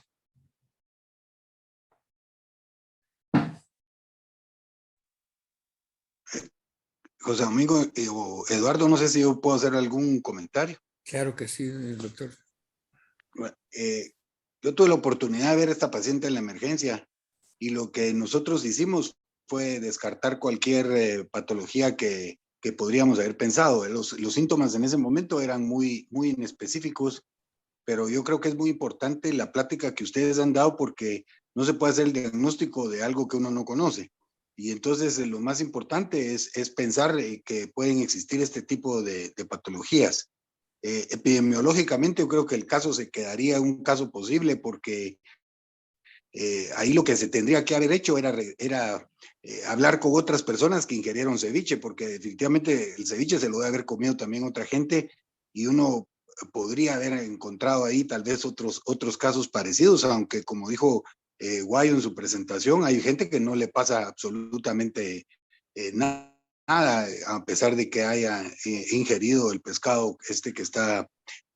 José Domingo o Eduardo, no sé si yo puedo hacer algún comentario. Claro que sí, doctor. Bueno, yo tuve la oportunidad de ver a esta paciente en la emergencia y lo que nosotros hicimos fue descartar cualquier patología que podríamos haber pensado. Los síntomas en ese momento eran muy inespecíficos, pero yo creo que es muy importante la plática que ustedes han dado porque no se puede hacer el diagnóstico de algo que uno no conoce. Y entonces lo más importante es pensar que pueden existir este tipo de patologías. Epidemiológicamente yo creo que el caso se quedaría un caso posible porque ahí lo que se tendría que haber hecho era hablar con otras personas que ingirieron ceviche, porque definitivamente el ceviche se lo debe haber comido también otra gente y uno podría haber encontrado ahí tal vez otros casos parecidos, aunque como dijo Guayo en su presentación, hay gente que no le pasa absolutamente nada, a pesar de que haya ingerido el pescado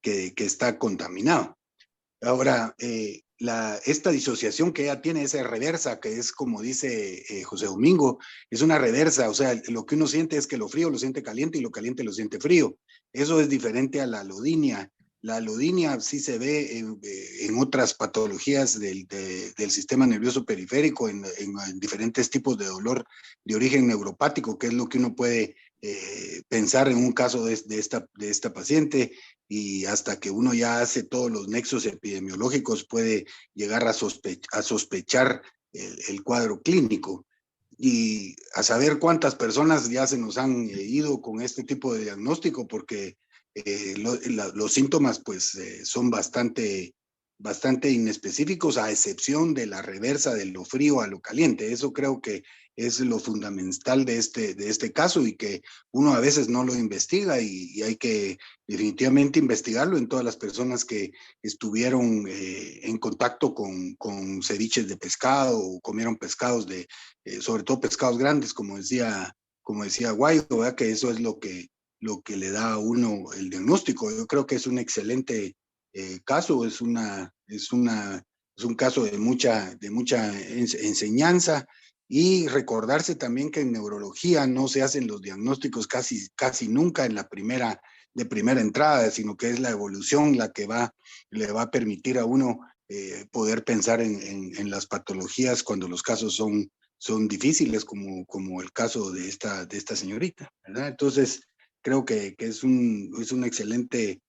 que está contaminado. Ahora, esta disociación que ella tiene, esa reversa, que es como dice José Domingo, es una reversa, o sea, lo que uno siente es que lo frío lo siente caliente y lo caliente lo siente frío. Eso es diferente a la alodinia. La alodinia sí se ve en otras patologías del sistema nervioso periférico, en diferentes tipos de dolor de origen neuropático, que es lo que uno puede pensar en un caso de esta paciente, y hasta que uno ya hace todos los nexos epidemiológicos puede llegar a sospechar el cuadro clínico. Y a saber cuántas personas ya se nos han ido con este tipo de diagnóstico, porque los síntomas pues son bastante inespecíficos, a excepción de la reversa de lo frío a lo caliente. Eso creo que es lo fundamental de este caso, y que uno a veces no lo investiga, y hay que definitivamente investigarlo en todas las personas que estuvieron en contacto con ceviches de pescado o comieron pescados sobre todo pescados grandes, como decía Guayo, ¿verdad? Que eso es lo que le da a uno el diagnóstico. Yo creo que es un excelente caso, es un caso de mucha enseñanza, y recordarse también que en neurología no se hacen los diagnósticos casi nunca de primera entrada, sino que es la evolución la que le va a permitir a uno poder pensar en las patologías cuando los casos son difíciles, como el caso de esta señorita, ¿verdad? Entonces, creo que es un excelente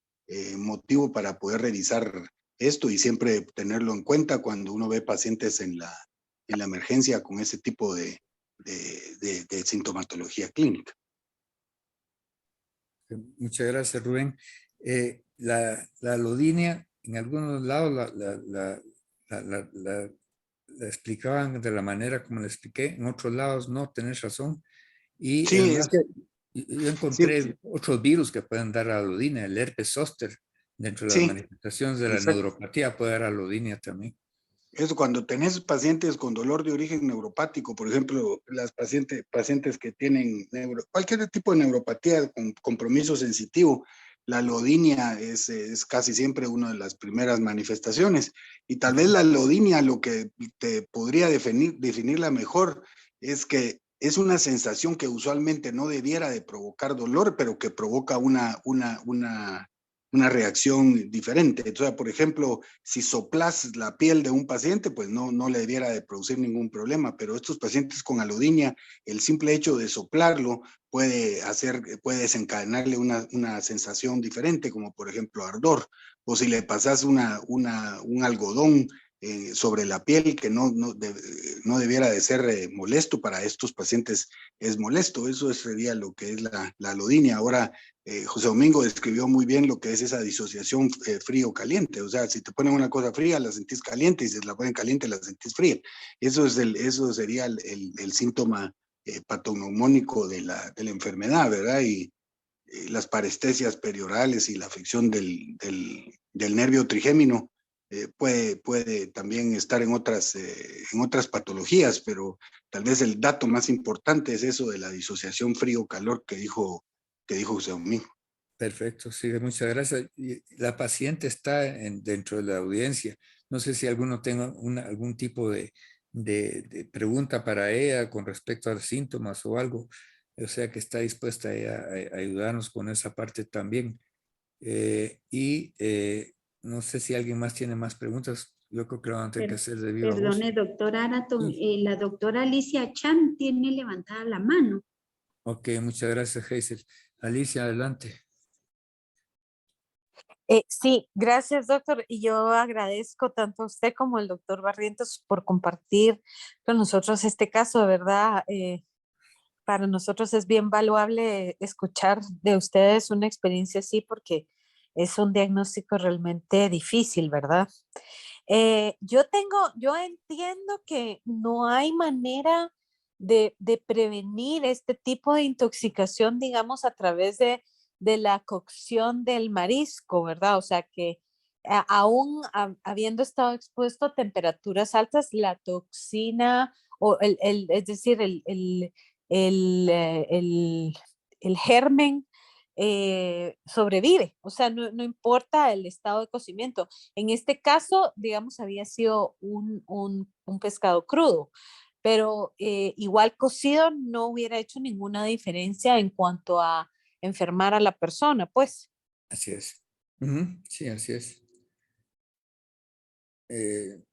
motivo para poder revisar esto y siempre tenerlo en cuenta cuando uno ve pacientes en la emergencia con ese tipo de sintomatología clínica. Muchas gracias, Rubén. La alodinia, en algunos lados la explicaban de la manera como la expliqué, en otros lados no, tenés razón. Y Sí, es además, que yo sí, encontré otros virus que pueden dar alodinia, el herpes zóster, dentro de las sí, manifestaciones de la exacto. neuropatía puede dar alodinia también. Eso cuando tenés pacientes con dolor de origen neuropático, por ejemplo, las pacientes que tienen cualquier tipo de neuropatía con compromiso sensitivo, la alodinia es casi siempre una de las primeras manifestaciones. Y tal vez la alodinia, lo que te podría definirla mejor, es que es una sensación que usualmente no debiera de provocar dolor, pero que provoca una una reacción diferente. Entonces, por ejemplo, si soplas la piel de un paciente, pues no le debiera de producir ningún problema, pero estos pacientes con alodinia, el simple hecho de soplarlo puede desencadenarle una sensación diferente, como por ejemplo ardor, o si le pasas un algodón sobre la piel que no debiera de ser molesto para estos pacientes, es molesto. Eso sería lo que es la alodinia. Ahora, José Domingo describió muy bien lo que es esa disociación frío-caliente. O sea, si te ponen una cosa fría, la sentís caliente, y si te la ponen caliente, la sentís fría. Eso sería el síntoma patoneumónico de la enfermedad, ¿verdad? Y las parestesias periorales y la afección del nervio trigémino puede también estar en otras patologías, pero tal vez el dato más importante es eso de la disociación frío-calor que dijo José Domingo. Perfecto, sí, muchas gracias. Y la paciente está dentro de la audiencia. No sé si alguno tenga algún tipo de pregunta para ella con respecto a los síntomas o algo. O sea, que está dispuesta a ayudarnos con esa parte también. No sé si alguien más tiene más preguntas. Yo creo que lo van a tener que hacer de viva voz. Perdone, doctor Araton, Sí. la doctora Alicia Chan tiene levantada la mano. Ok, muchas gracias, Hazel. Alicia, adelante. Sí, gracias, doctor. Y yo agradezco tanto a usted como al doctor Barrientos por compartir con nosotros este caso, de verdad. Para nosotros es bien valuable escuchar de ustedes una experiencia así porque es un diagnóstico realmente difícil, ¿verdad? Yo entiendo que no hay manera de prevenir este tipo de intoxicación, digamos, a través de la cocción del marisco, ¿verdad? O sea que aún habiendo estado expuesto a temperaturas altas, la toxina o es decir, el, eh, el, el germen sobrevive, o sea, no importa el estado de cocimiento. En este caso, digamos, había sido un pescado crudo, pero igual cocido no hubiera hecho ninguna diferencia en cuanto a enfermar a la persona, pues. Así es. Sí, así es.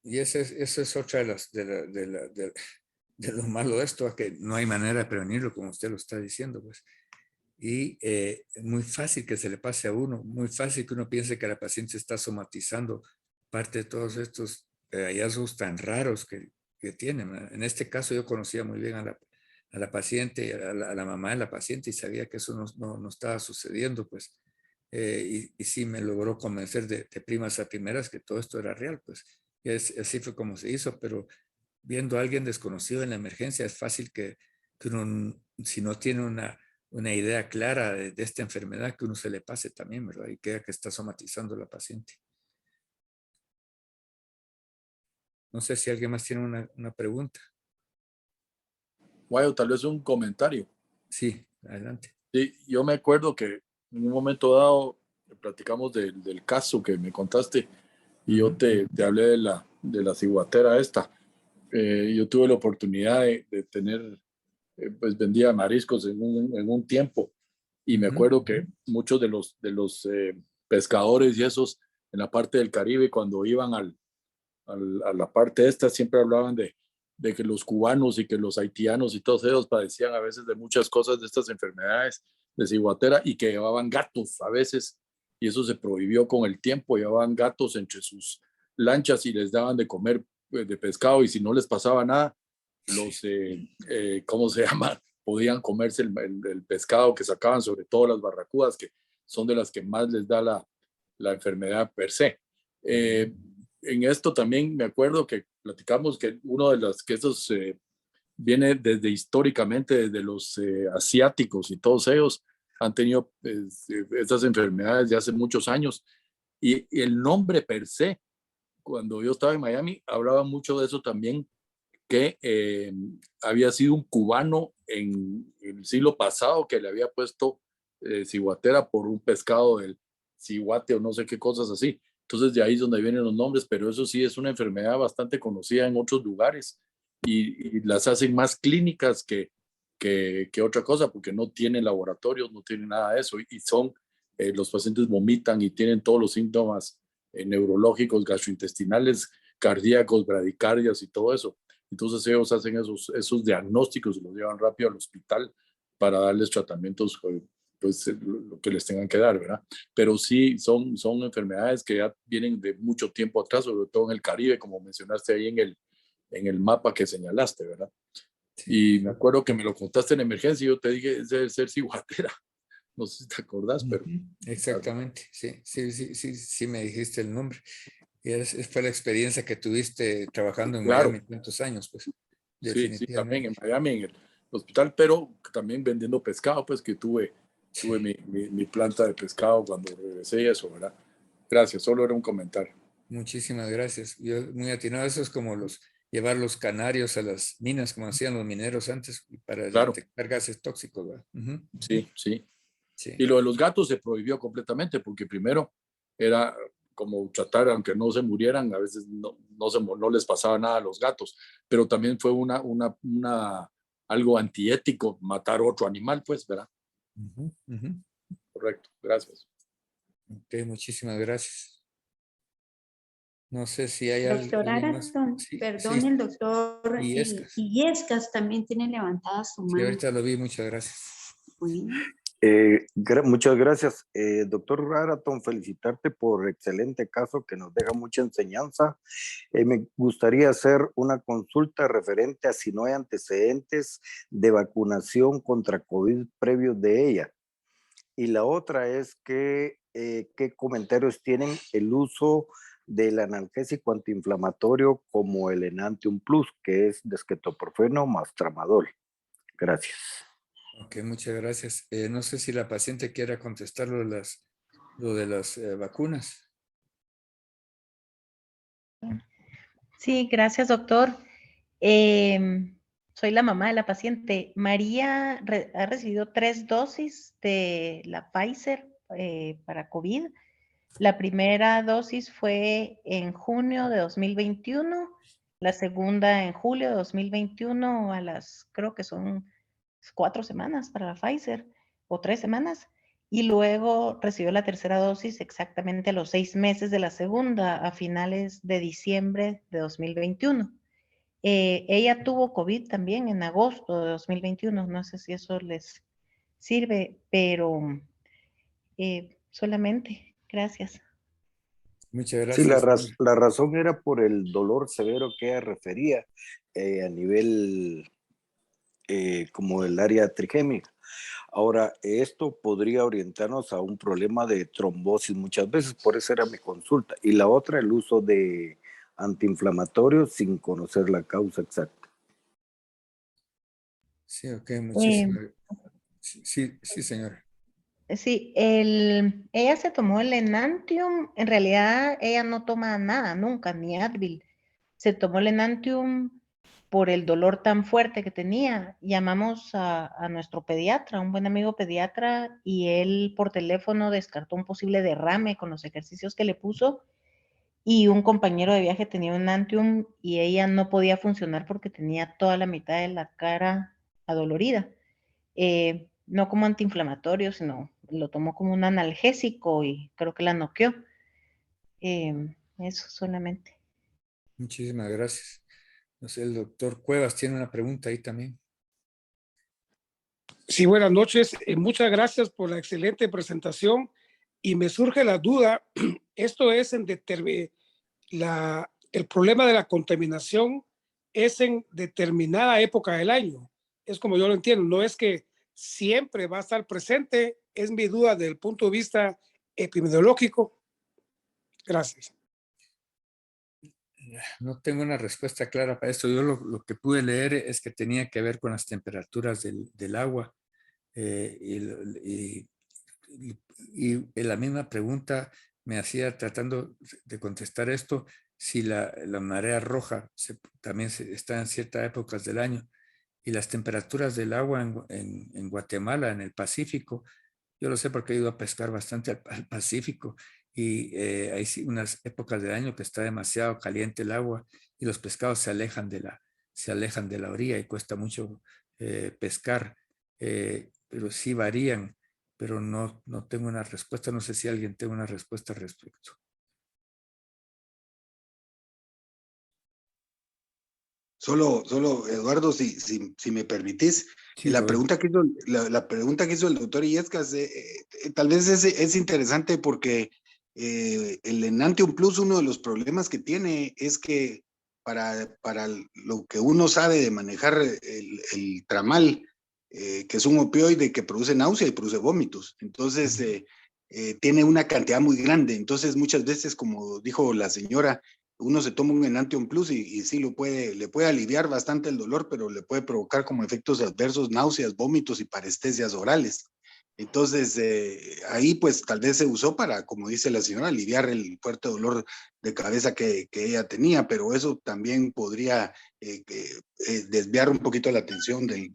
Y esa es otra de de lo malo de esto, que no hay manera de prevenirlo, como usted lo está diciendo, pues. Y es muy fácil que se le pase a uno, muy fácil que uno piense que la paciente está somatizando parte de todos estos hallazgos tan raros que tienen. En este caso yo conocía muy bien a la paciente, a la mamá de la paciente, y sabía que eso no estaba sucediendo, pues. Y sí me logró convencer de primas a primeras que todo esto era real, pues. Y así fue como se hizo, pero viendo a alguien desconocido en la emergencia es fácil que uno, si no tiene una idea clara de esta enfermedad, que uno se le pase también, ¿verdad? Y que está somatizando la paciente. No sé si alguien más tiene una pregunta. Guayo, tal vez un comentario. Sí, adelante. Sí, yo me acuerdo que en un momento dado platicamos del caso que me contaste y yo te hablé de la ciguatera esta. Yo tuve la oportunidad de tener, pues vendía mariscos en un tiempo y me acuerdo que muchos de los pescadores y esos en la parte del Caribe, cuando iban a la parte esta, siempre hablaban de que los cubanos y que los haitianos y todos ellos padecían a veces de muchas cosas de estas enfermedades de ciguatera y que llevaban gatos a veces, y eso se prohibió con el tiempo. Llevaban gatos entre sus lanchas y les daban de comer de pescado, y si no les pasaba nada, los, ¿cómo se llama? Podían comerse el pescado que sacaban, sobre todo las barracudas, que son de las que más les da la enfermedad per se. En esto también me acuerdo que platicamos que uno de los que estos viene desde históricamente, desde los asiáticos, y todos ellos han tenido estas enfermedades de hace muchos años. Y el nombre per se, cuando yo estaba en Miami, hablaba mucho de eso también, que había sido un cubano en el siglo pasado que le había puesto ciguatera por un pescado del ciguate o no sé qué cosas así. Entonces de ahí es donde vienen los nombres, pero eso sí es una enfermedad bastante conocida en otros lugares y las hacen más clínicas que otra cosa, porque no tienen laboratorios, no tienen nada de eso, y son los pacientes vomitan y tienen todos los síntomas neurológicos, gastrointestinales, cardíacos, bradicardias y todo eso. Entonces ellos hacen esos diagnósticos y los llevan rápido al hospital para darles tratamientos, pues lo que les tengan que dar, ¿verdad? Pero sí son enfermedades que ya vienen de mucho tiempo atrás, sobre todo en el Caribe, como mencionaste ahí en el mapa que señalaste, ¿verdad? Sí. Y me acuerdo que me lo contaste en emergencia y yo te dije, debe ser ciguatera. No sé si te acordás, pero... Exactamente, sí, me dijiste el nombre. Y fue la experiencia que tuviste trabajando en Claro, Miami tantos años, pues, sí, también en definitivamente. Miami, en el hospital, pero también vendiendo pescado, pues que tuve mi planta de pescado cuando regresé y eso, ¿verdad? Gracias, solo era un comentario. Muchísimas gracias. Yo muy atinado, eso es como llevar los canarios a las minas, como hacían los mineros antes, para Claro, detectar gases tóxicos, ¿verdad? sí, sí. Sí, Y lo de los gatos se prohibió completamente, porque primero era como tratar, aunque no se murieran, a veces no les pasaba nada a los gatos, pero también fue algo antiético matar otro animal, pues, ¿verdad? Correcto, gracias. Ok, muchísimas gracias. No sé si hay Doctor alguien más. Araton, Sí, perdón, sí, el doctor Illescas. Illescas también tiene levantada su Sí, mano. ahorita lo vi, muchas gracias. Bueno, Muchas gracias, doctor Raraton, felicitarte por excelente caso que nos deja mucha enseñanza. Me gustaría hacer una consulta referente a si no hay antecedentes de vacunación contra COVID previos de ella. Y la otra es que, ¿qué comentarios tienen el uso del analgésico antiinflamatorio como el Enantium Plus, que es desquetoprofeno más tramadol? Gracias. Ok, muchas gracias. No sé si la paciente quiera contestar lo de las vacunas. Sí, gracias, doctor. Soy la mamá de la paciente. María ha recibido 3 dosis de la Pfizer para COVID. La primera dosis fue en junio de 2021, la segunda en julio de 2021 creo que son 4 semanas para la Pfizer o 3 semanas. Y luego recibió la tercera dosis exactamente a los 6 meses de la segunda, a finales de diciembre de 2021. Ella tuvo COVID también en agosto de 2021, no sé si eso les sirve, pero solamente, gracias. Muchas Sí, gracias. la razón era por el dolor severo que ella refería a nivel como el área trigémica. Ahora, esto podría orientarnos a un problema de trombosis muchas veces, por eso era mi consulta. Y la otra, el uso de antiinflamatorios sin conocer la causa exacta. Sí, ok, muchísimas. Sí, señora. Sí, ella se tomó el Enantium, en realidad ella no toma nada, nunca, ni Advil. Se tomó el Enantium por el dolor tan fuerte que tenía. Llamamos a nuestro pediatra, un buen amigo pediatra, y él por teléfono descartó un posible derrame con los ejercicios que le puso, y un compañero de viaje tenía un Enantium y ella no podía funcionar porque tenía toda la mitad de la cara adolorida. No como antiinflamatorio, sino lo tomó como un analgésico y creo que la noqueó. Eso solamente. Muchísimas gracias. No sé, el doctor Cuevas tiene una pregunta ahí también. Sí, buenas noches. Muchas gracias por la excelente presentación. Y me surge la duda, esto es el problema de la contaminación es en determinada época del año. Es como yo lo entiendo, no es que siempre va a estar presente, es mi duda desde el punto de vista epidemiológico. Gracias. No tengo una respuesta clara para esto. Yo lo que pude leer es que tenía que ver con las temperaturas del agua. Y la misma pregunta me hacía tratando de contestar esto, si la marea roja también está en ciertas épocas del año y las temperaturas del agua en Guatemala, en el Pacífico. Yo lo sé porque he ido a pescar bastante al Pacífico y hay unas épocas del año que está demasiado caliente el agua y los pescados se alejan de la orilla y cuesta mucho pescar, pero sí varían. pero no tengo una respuesta. No sé si alguien tiene una respuesta al respecto. Solo, Eduardo, si me permitís, Sí, la Rubén. pregunta que hizo, la pregunta que hizo el doctor Illescas, tal vez es interesante porque el Enantium Plus, uno de los problemas que tiene es que para lo que uno sabe de manejar el tramal, que es un opioide que produce náusea y produce vómitos, entonces tiene una cantidad muy grande, entonces muchas veces, como dijo la señora, uno se toma un Enantium Plus y sí le puede aliviar bastante el dolor, pero le puede provocar como efectos adversos náuseas, vómitos y parestesias orales. Entonces, ahí pues tal vez se usó para, como dice la señora, aliviar el fuerte dolor de cabeza que ella tenía, pero eso también podría desviar un poquito la atención del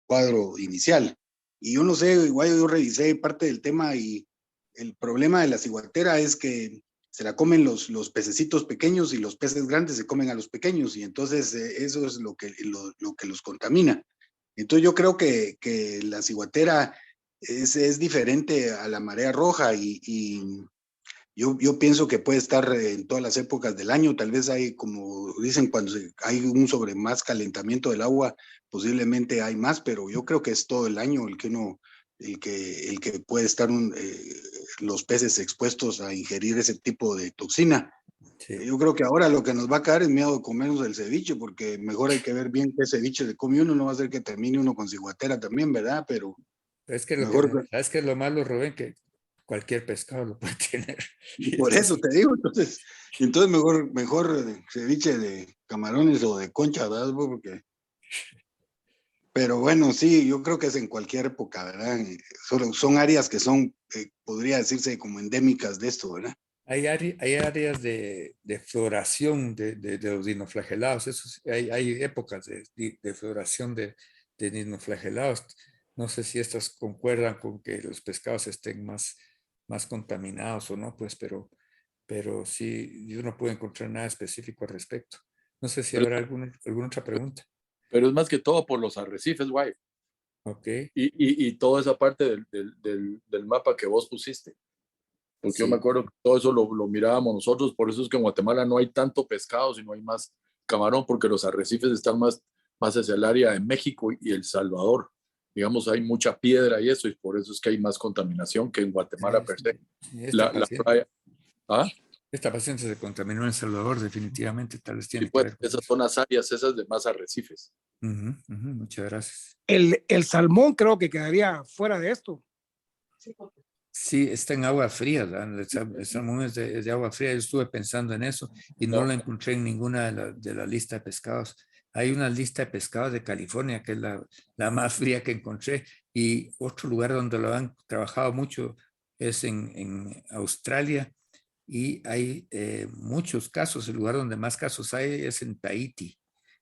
cuadro inicial. Y yo no sé, igual yo revisé parte del tema y el problema de la ciguatera es que se la comen los pececitos pequeños y los peces grandes se comen a los pequeños y entonces eso es lo que los contamina. Entonces yo creo que la ciguatera es diferente a la marea roja y yo pienso que puede estar en todas las épocas del año. Tal vez hay, como dicen, cuando hay un sobre más calentamiento del agua, posiblemente hay más, pero yo creo que es todo el año el que puede estar los peces expuestos a ingerir ese tipo de toxina. Sí. Yo creo que ahora lo que nos va a caer es miedo de comernos el ceviche, porque mejor hay que ver bien qué ceviche se come uno, no va a ser que termine uno con ciguatera también, ¿verdad? Pero Es que mejor, ¿sabes qué es lo malo, Rubén? Que cualquier pescado lo puede tener. Y por eso entonces, te digo, entonces mejor ceviche de camarones o de concha, ¿verdad? Porque, pero bueno, sí, yo creo que es en cualquier época, ¿verdad? Solo son áreas que son, podría decirse como endémicas de esto, ¿verdad? hay áreas de floración de los dinoflagelados. Eso hay épocas de floración de dinoflagelados. No sé si estas concuerdan con que los pescados estén más contaminados o no, pues, pero sí, yo no puedo encontrar nada específico al respecto. No sé si Pero, habrá alguna otra pregunta. pero es más que todo por los arrecifes, guay. Ok, Y toda esa parte del mapa que vos pusiste. Porque yo me sí. acuerdo que todo eso lo mirábamos nosotros, por eso es que en Guatemala no hay tanto pescado, sino hay más camarón, porque los arrecifes están más hacia el área de México y El Salvador. Digamos, hay mucha piedra y eso, y por eso es que hay más contaminación que en Guatemala per se. La playa, ¿ah? Esta paciente se contaminó en El Salvador, definitivamente, tal vez Sí, tiene que pues, ver con esas eso. son las áreas esas de más arrecifes. Muchas gracias. El salmón creo que quedaría fuera de esto. Sí, está en agua fría, ¿verdad? El salmón es de agua fría. Yo estuve pensando en eso y no la encontré en ninguna de la lista de pescados. Hay una lista de pescados de California, que es la más fría que encontré, y otro lugar donde lo han trabajado mucho es en Australia, y hay muchos casos. El lugar donde más casos hay es en Tahití.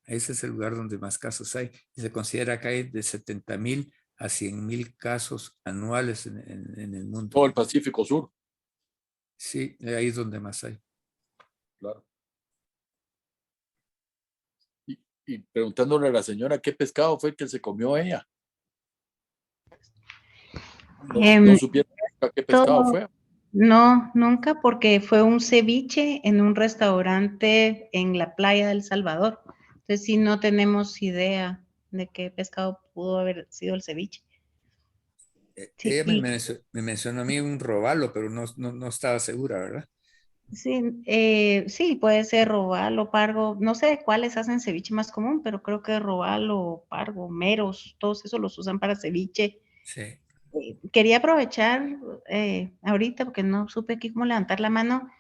Ese es el lugar donde más casos hay. Y se considera que hay de 70,000 a 100,000 casos anuales en el mundo. Todo el Pacífico Sur, Sí, ahí es donde más hay. claro. Y preguntándole a la señora qué pescado fue el que se comió ella. No supieron qué pescado fue. No, nunca, porque fue un ceviche en un restaurante en la playa del Salvador. Entonces sí, no tenemos idea de qué pescado pudo haber sido el ceviche. Sí, Ella me mencionó a mí un robalo, pero no estaba segura, ¿verdad? sí, puede ser robalo, pargo, no sé cuáles hacen ceviche más común, pero creo que robalo, pargo, meros, todos esos los usan para ceviche. Sí. Quería aprovechar ahorita, porque no supe aquí cómo levantar la mano,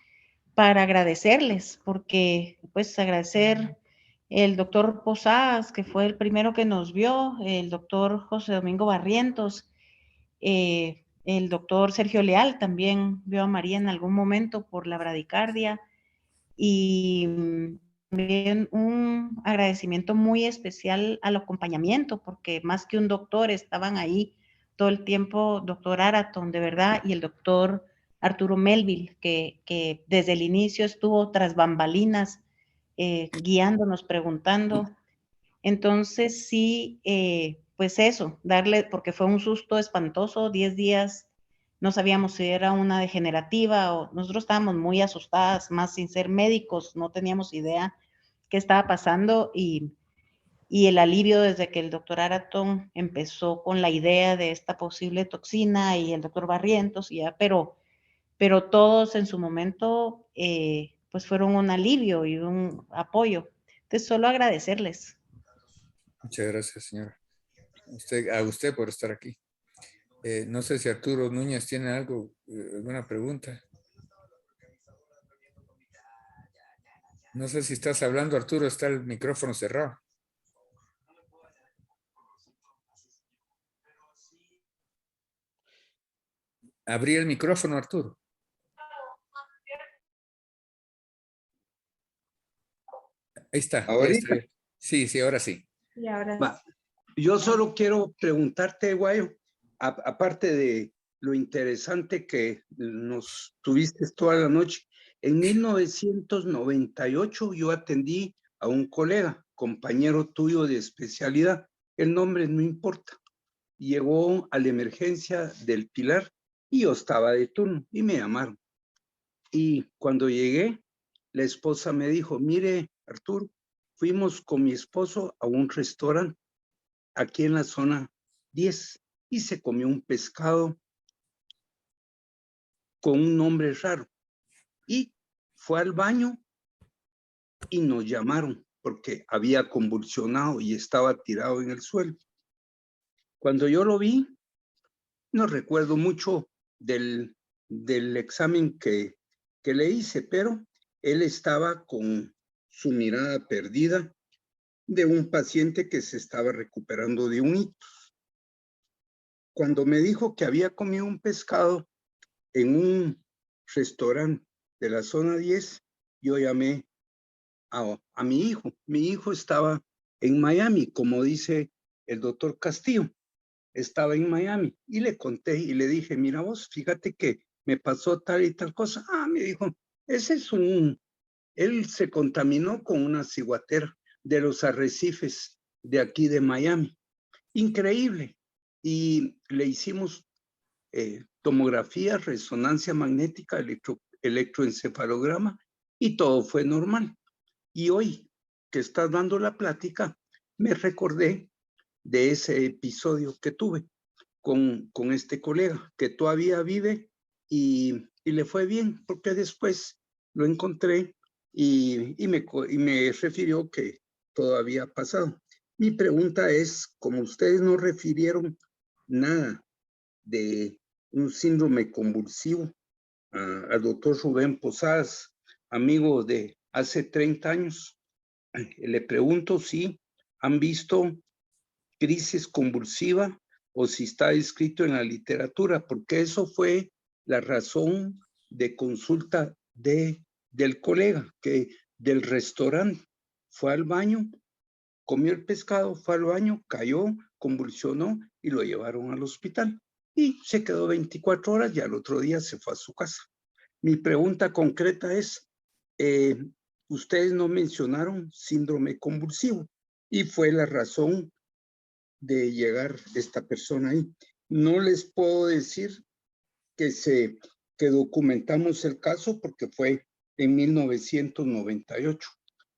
para agradecerles, porque pues agradecer el doctor Posadas, que fue el primero que nos vio, el doctor José Domingo Barrientos, el doctor Sergio Leal también vio a María en algún momento por la bradicardia, y también un agradecimiento muy especial al acompañamiento, porque más que un doctor estaban ahí todo el tiempo, doctor Araton, de verdad, y el doctor Arturo Melville, que desde el inicio estuvo tras bambalinas, guiándonos, preguntando. Entonces sí, pues eso, darle, porque fue un susto espantoso, 10 días, no sabíamos si era una degenerativa o nosotros estábamos muy asustadas, más sin ser médicos, no teníamos idea qué estaba pasando y el alivio desde que el doctor Araton empezó con la idea de esta posible toxina y el doctor Barrientos, y ya, pero todos en su momento pues fueron un alivio y un apoyo. Entonces, solo agradecerles. Muchas gracias, señora. A usted por estar aquí. No sé si Arturo Núñez tiene algo, alguna pregunta. No sé si estás hablando, Arturo, está el micrófono cerrado. Abrí el micrófono, Arturo. Ahí está. ¿Ahorita? Sí, ahora sí. Y ahora... Va. Yo solo quiero preguntarte, Guayo, aparte de lo interesante que nos tuviste toda la noche, en 1998 yo atendí a un colega, compañero tuyo de especialidad, el nombre no importa, llegó a la emergencia del Pilar y yo estaba de turno y me llamaron. Y cuando llegué, la esposa me dijo, mire, Arturo, fuimos con mi esposo a un restaurante aquí en la zona 10 y se comió un pescado con un nombre raro. Y fue al baño y nos llamaron porque había convulsionado y estaba tirado en el suelo. Cuando yo lo vi, no recuerdo mucho del examen que le hice, pero él estaba con su mirada perdida de un paciente que se estaba recuperando de un ictus. Cuando me dijo que había comido un pescado en un restaurante de la zona 10, yo llamé a mi hijo. Mi hijo estaba en Miami, como dice el doctor Castillo, estaba en Miami y le conté y le dije, mira vos, fíjate que me pasó tal y tal cosa. Me dijo, ese es él se contaminó con una ciguatera de los arrecifes de aquí de Miami. Increíble. Y le hicimos tomografía, resonancia magnética, electroencefalograma y todo fue normal. Y hoy que estás dando la plática, me recordé de ese episodio que tuve con este colega que todavía vive y le fue bien porque después lo encontré y me refirió que todo había pasado. Mi pregunta es, como ustedes no refirieron nada de un síndrome convulsivo al doctor Rubén Posadas, amigo de hace 30 años, le pregunto si han visto crisis convulsiva o si está escrito en la literatura, porque eso fue la razón de consulta del colega, que del restaurante fue al baño, comió el pescado, fue al baño, cayó, convulsionó y lo llevaron al hospital. Y se quedó 24 horas y al otro día se fue a su casa. Mi pregunta concreta es, ustedes no mencionaron síndrome convulsivo y fue la razón de llegar esta persona ahí. No les puedo decir que documentamos el caso porque fue en 1998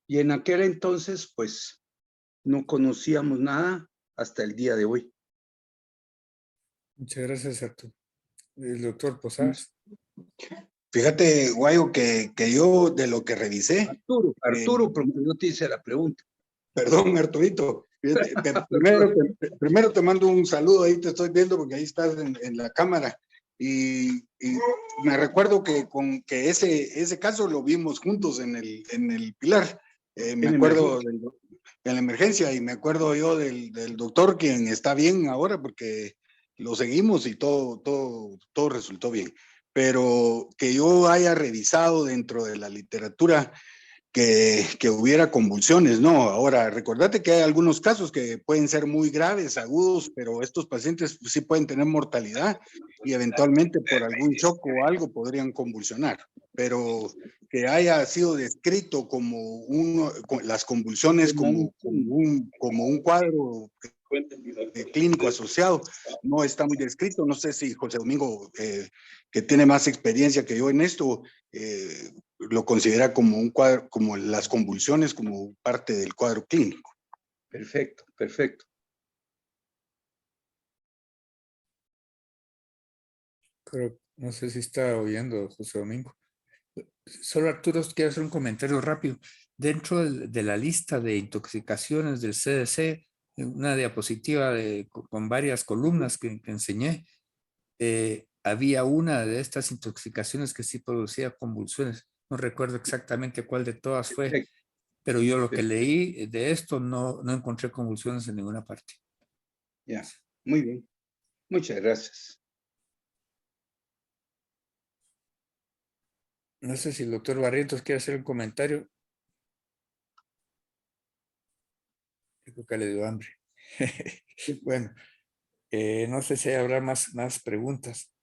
y en aquel entonces pues no conocíamos nada hasta el día de hoy. Muchas gracias, Arturo. El doctor Posadas. Fíjate, Guayo, que yo de lo que revisé. Arturo, porque yo te hice la pregunta. Perdón, Arturito. Primero te mando un saludo, ahí te estoy viendo porque ahí estás en la cámara. Y me recuerdo que ese caso lo vimos juntos en el Pilar. Me acuerdo en la emergencia y me acuerdo yo del doctor, quien está bien ahora porque lo seguimos y todo resultó bien. Pero que yo haya revisado dentro de la literatura que hubiera convulsiones, no. Ahora, recordate que hay algunos casos que pueden ser muy graves, agudos, pero estos pacientes sí pueden tener mortalidad y eventualmente por algún shock o algo podrían convulsionar. Pero que haya sido descrito como las convulsiones como un cuadro clínico asociado. No está muy descrito. No sé si José Domingo, que tiene más experiencia que yo en esto, lo considera como un cuadro, como las convulsiones, como parte del cuadro clínico. Perfecto, perfecto. No sé si está oyendo José Domingo. Solo Arturo, quiero hacer un comentario rápido. Dentro de la lista de intoxicaciones del CDC, una diapositiva con varias columnas que enseñé, había una de estas intoxicaciones que sí producía convulsiones. No recuerdo exactamente cuál de todas fue, Perfecto. pero yo lo que leí de esto no encontré convulsiones en ninguna parte. Ya, muy bien. Muchas gracias. No sé si el doctor Barrientos quiere hacer un comentario. Creo que le dio hambre. Bueno, no sé si habrá más preguntas.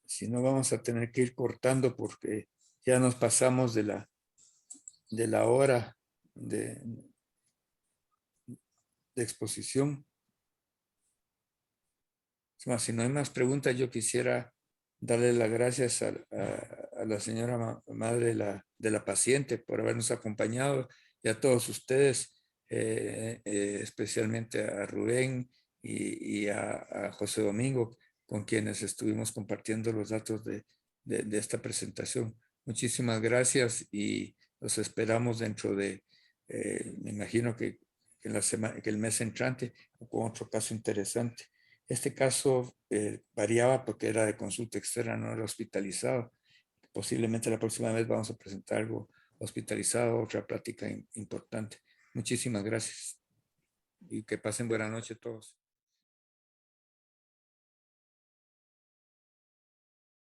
Si no, vamos a tener que ir cortando porque ya nos pasamos de la hora de exposición. Es más, si no hay más preguntas, yo quisiera darle las gracias a la señora madre de la paciente por habernos acompañado y a todos ustedes, especialmente a Rubén y a José Domingo, con quienes estuvimos compartiendo los datos de esta presentación. Muchísimas gracias y los esperamos dentro de, me imagino que el mes entrante, con otro caso interesante. Este caso variaba porque era de consulta externa, no era hospitalizado. Posiblemente la próxima vez vamos a presentar algo hospitalizado, otra plática importante. Muchísimas gracias y que pasen buena noche todos.